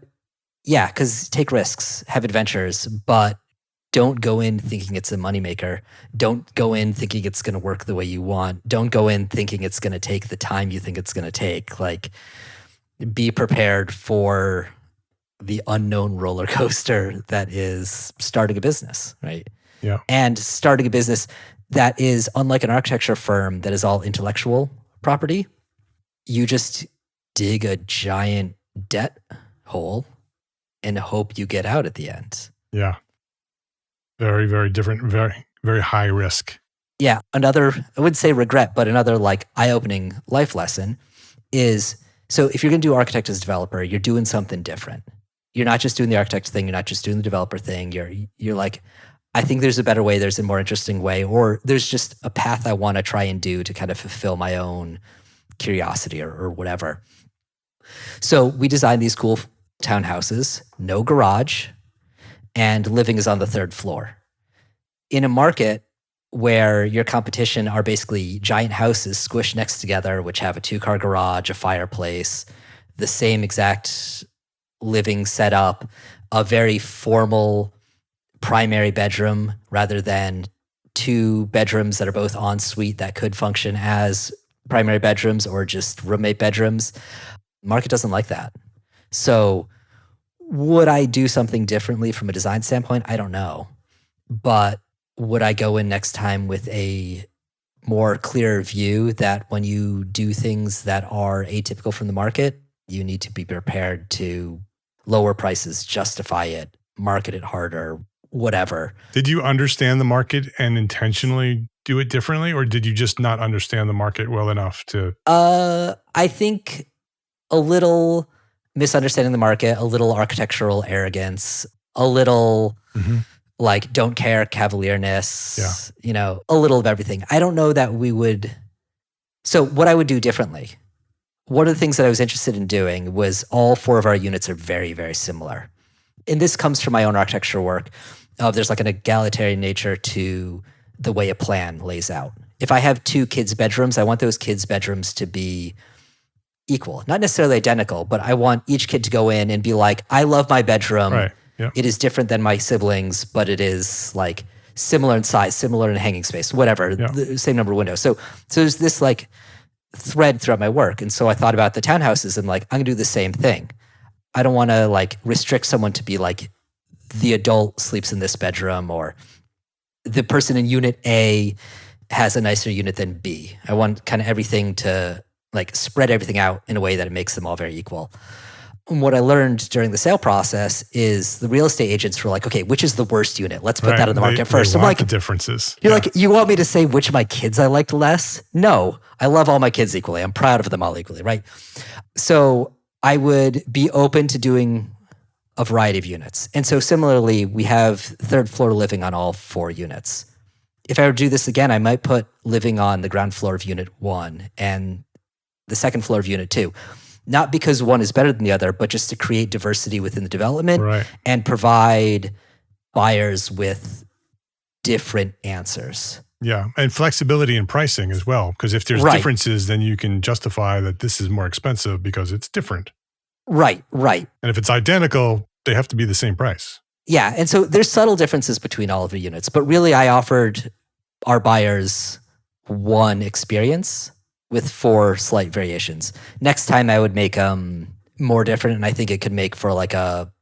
Yeah. Because take risks, have adventures, but don't go in thinking it's a moneymaker. Don't go in thinking it's going to work the way you want. Don't go in thinking it's going to take the time you think it's going to take. Like, be prepared for the unknown roller coaster that is starting a business, right?
Yeah.
And starting a business that is unlike an architecture firm that is all intellectual property. You just dig a giant debt hole and hope you get out at the end.
Yeah. Very, very different, very, very high risk.
Yeah. Another, I wouldn't say regret, but another like eye-opening life lesson is, so if you're going to do architect as a developer, you're doing something different. You're not just doing the architect thing. You're not just doing the developer thing. You're like, I think there's a better way, there's a more interesting way, or there's just a path I want to try and do to kind of fulfill my own curiosity or whatever. So we designed these cool townhouses, no garage, and living is on the third floor. In a market where your competition are basically giant houses squished next together, which have a 2-car garage, a fireplace, the same exact living setup, a very formal primary bedroom rather than 2 bedrooms that are both en suite that could function as primary bedrooms or just roommate bedrooms. Market doesn't like that. So would I do something differently from a design standpoint? I don't know. But would I go in next time with a more clear view that when you do things that are atypical from the market, you need to be prepared to lower prices, justify it, market it harder, whatever.
Did you understand the market and intentionally do it differently, or did you just not understand the market well enough to?
I think a little misunderstanding the market, a little architectural arrogance, a little like don't care cavalierness, a little of everything. I don't know that we would. So what I would do differently, one of the things that I was interested in doing was all 4 of our units are very, very similar. And this comes from my own architecture work. There's like an egalitarian nature to the way a plan lays out. If I have 2 kids' bedrooms, I want those kids' bedrooms to be equal. Not necessarily identical, but I want each kid to go in and be like, I love my bedroom.
Right. Yep.
It is different than my siblings, but it is like similar in size, similar in hanging space, whatever, the same number of windows. So there's this like thread throughout my work. And so I thought about the townhouses and like, I'm gonna do the same thing. I don't want to like restrict someone to be like, the adult sleeps in this bedroom or the person in unit A has a nicer unit than B. I want kind of everything to like spread everything out in a way that it makes them all very equal. And what I learned during the sale process is the real estate agents were like, okay, which is the worst unit? Let's put that on the market first.
They
I'm
want
like,
the differences.
You're like, you want me to say which of my kids I liked less? No, I love all my kids equally. I'm proud of them all equally, right? So I would be open to doing a variety of units. And so similarly, we have 3rd floor living on all 4 units. If I were to do this again, I might put living on the ground floor of unit 1 and the 2nd floor of unit 2. Not because one is better than the other, but just to create diversity within the development and provide buyers with different ansers.
Yeah, and flexibility in pricing as well. Because if there's differences, then you can justify that this is more expensive because it's different.
Right.
And if it's identical, they have to be the same price.
Yeah, and so there's subtle differences between all of the units. But really, I offered our buyers one experience with 4 slight variations. Next time I would make them more different, and I think it could make for like a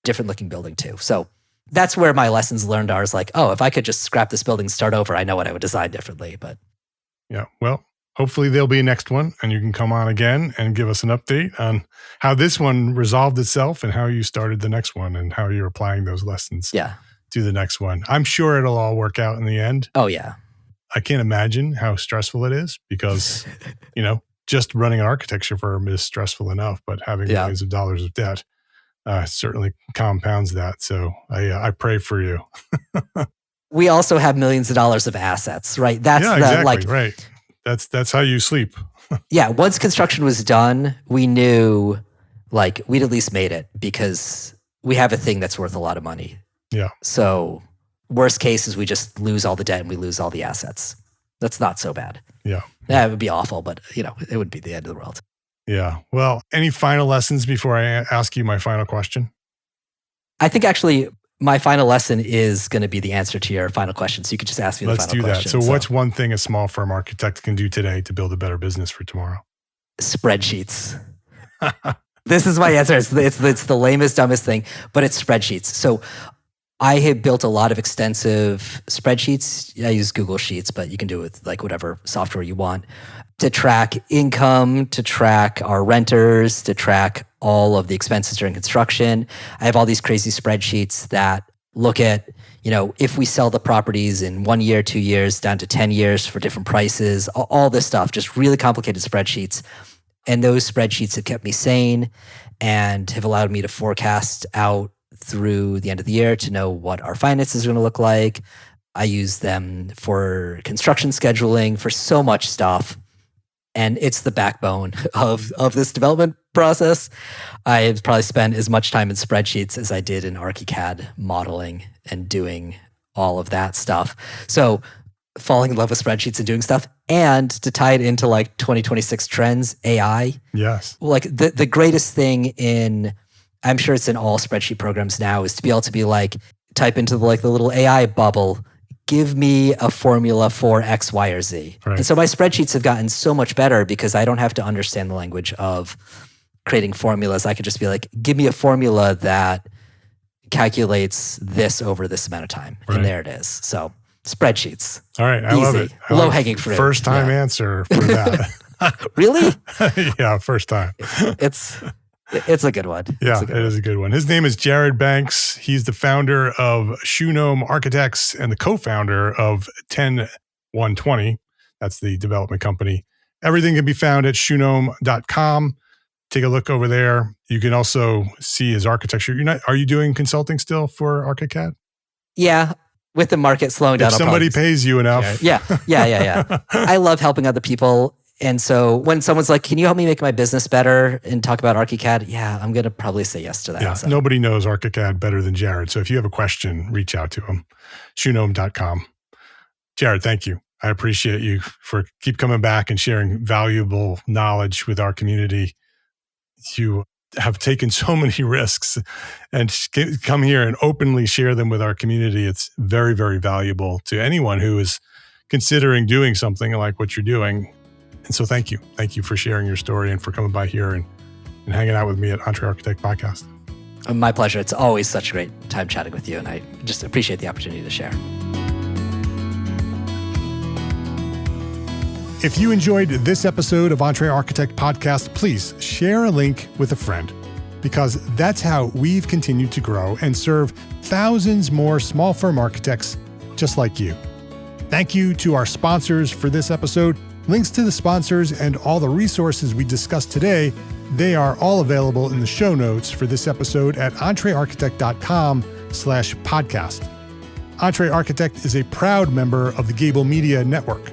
different looking building too. So that's where my lessons learned are, is like, oh, if I could just scrap this building, start over, I know what I would design differently. But
yeah, well, hopefully there'll be a next one and you can come on again and give us an update on how this one resolved itself and how you started the next one and how you're applying those lessons to the next one. I'm sure it'll all work out in the end.
Oh yeah.
I can't imagine how stressful it is because, just running an architecture firm is stressful enough, but having millions of dollars of debt certainly compounds that. So I pray for you.
We also have millions of dollars of assets, right? That's
exactly, right. That's how you sleep.
Yeah. Once construction was done, we knew like we'd at least made it because we have a thing that's worth a lot of money.
Yeah.
So worst case is we just lose all the debt and we lose all the assets. That's not so bad.
Yeah.
Yeah, it would be awful, but it would be the end of the world.
Yeah. Well, any final lessons before I ask you my final question?
I think actually my final lesson is going to be the answer to your final question. So you could just ask me the final question.
Let's do that. So what's one thing a small firm architect can do today to build a better business for tomorrow?
Spreadsheets. This is my answer. It's the lamest, dumbest thing, but it's spreadsheets. So I have built a lot of extensive spreadsheets. I use Google Sheets, but you can do it with like whatever software you want to track income, to track our renters, to track all of the expenses during construction. I have all these crazy spreadsheets that look at, if we sell the properties in 1 year, 2 years, down to 10 years for different prices, all this stuff, just really complicated spreadsheets. And those spreadsheets have kept me sane and have allowed me to forecast out through the end of the year to know what our finances are going to look like. I use them for construction scheduling, for so much stuff. And it's the backbone of this development process. I've probably spent as much time in spreadsheets as I did in ArchiCAD modeling and doing all of that stuff. So falling in love with spreadsheets and doing stuff, and to tie it into like 2026 trends, AI.
Yes.
Like the greatest thing I'm sure it's in all spreadsheet programs now, is to be able to be like, type into the little AI bubble, give me a formula for X, Y, or Z.
Right.
And so my spreadsheets have gotten so much better because I don't have to understand the language of creating formulas. I could just be like, give me a formula that calculates this over this amount of time. Right. And there it is. So spreadsheets.
All right. I love it.
Low-hanging fruit.
First time answer for that.
Really?
Yeah, first time.
It's a good one.
Yeah, it is a good one. His name is Jared Banks. He's the founder of Shoegnome Architects and the co-founder of 10120. That's the development company. Everything can be found at shoegnome.com. Take a look over there. You can also see his architecture. Are you doing consulting still for ArchiCAD?
Yeah, with the market slowing down.
If somebody pays you enough.
Yeah. I love helping other people. And so when someone's like, can you help me make my business better and talk about ArchiCAD? Yeah, I'm going to probably say yes to that.
Yeah,
so.
Nobody knows ArchiCAD better than Jared. So if you have a question, reach out to him. Shoegnome.com. Jared, thank you. I appreciate you for keep coming back and sharing valuable knowledge with our community. You have taken so many risks and come here and openly share them with our community. It's very, very valuable to anyone who is considering doing something like what you're doing. And so thank you. Thank you for sharing your story and for coming by here and hanging out with me at EntreArchitect Podcast.
My pleasure. It's always such a great time chatting with you, and I just appreciate the opportunity to share.
If you enjoyed this episode of EntreArchitect Podcast, please share a link with a friend, because that's how we've continued to grow and serve thousands more small firm architects just like you. Thank you to our sponsors for this episode. Links to the sponsors and all the resources we discussed today, they are all available in the show notes for this episode at entrearchitect.com/podcast. EntreArchitect is a proud member of the Gable Media Network.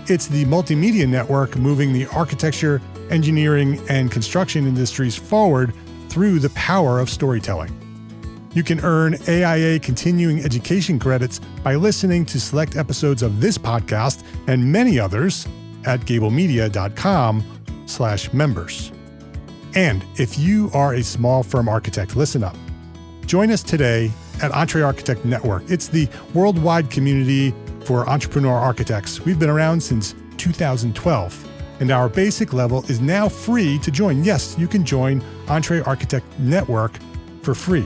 It's the multimedia network moving the architecture, engineering, and construction industries forward through the power of storytelling. You can earn AIA continuing education credits by listening to select episodes of this podcast and many others at gablemedia.com/members. And if you are a small firm architect, listen up. Join us today at EntreArchitect Network. It's the worldwide community for entrepreneur architects. We've been around since 2012, and our basic level is now free to join. Yes, you can join EntreArchitect Network for free.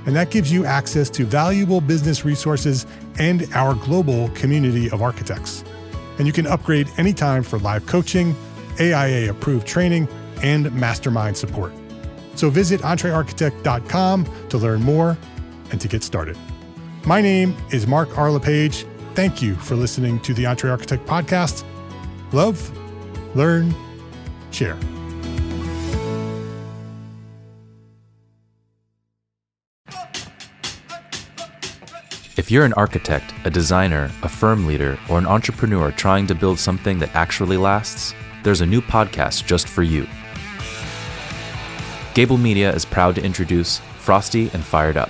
And that gives you access to valuable business resources and our global community of architects. And you can upgrade anytime for live coaching, AIA-approved training, and mastermind support. So visit entrearchitect.com to learn more and to get started. My name is Mark R. LePage. Thank you for listening to the EntreArchitect Podcast. Love, learn, share.
If you're an architect, a designer, a firm leader, or an entrepreneur trying to build something that actually lasts, there's a new podcast just for you. Gable Media is proud to introduce Frosty and Fired Up.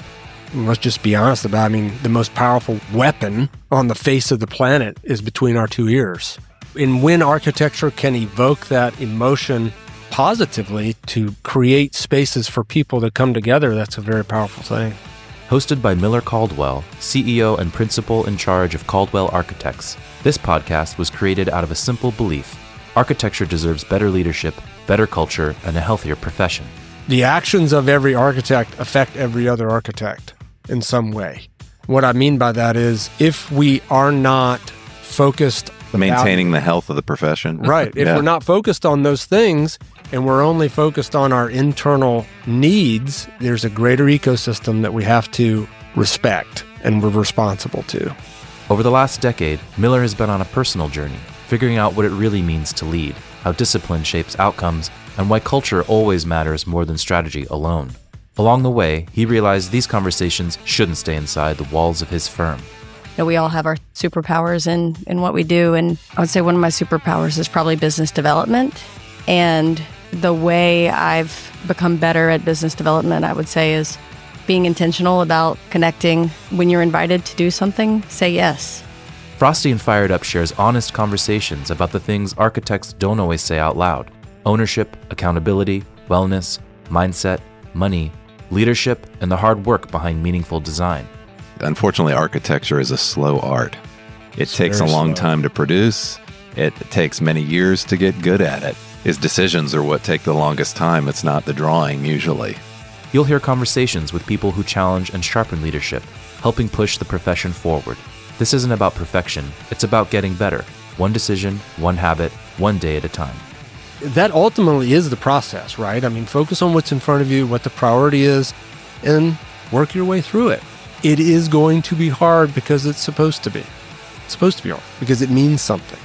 Let's just be honest about it. The most powerful weapon on the face of the planet is between our two ears. And when architecture can evoke that emotion positively to create spaces for people to come together, that's a very powerful thing.
Hosted by Miller Caldwell, CEO and principal in charge of Caldwell Architects, this podcast was created out of a simple belief: architecture deserves better leadership, better culture, and a healthier profession.
The actions of every architect affect every other architect in some way. What I mean by that is, if we are not focused
maintaining the health of the profession.
Right. If we're not focused on those things and we're only focused on our internal needs, there's a greater ecosystem that we have to respect and we're responsible to.
Over the last decade, Miller has been on a personal journey, figuring out what it really means to lead, how discipline shapes outcomes, and why culture always matters more than strategy alone. Along the way, he realized these conversations shouldn't stay inside the walls of his firm.
We all have our superpowers in what we do. And I would say one of my superpowers is probably business development. And the way I've become better at business development, I would say, is being intentional about connecting. When you're invited to do something, say yes.
Frosty and Fired Up shares honest conversations about the things architects don't always say out loud: ownership, accountability, wellness, mindset, money, leadership, and the hard work behind meaningful design.
Unfortunately, architecture is a slow art. It takes a long time to produce. It takes many years to get good at it. His decisions are what take the longest time. It's not the drawing, usually.
You'll hear conversations with people who challenge and sharpen leadership, helping push the profession forward. This isn't about perfection. It's about getting better. One decision, one habit, one day at a time.
That ultimately is the process, right? Focus on what's in front of you, what the priority is, and work your way through it. It is going to be hard because it's supposed to be. It's supposed to be hard because it means something.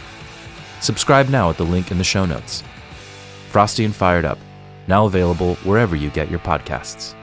Subscribe now at the link in the show notes. Frosty and Fired Up, now available wherever you get your podcasts.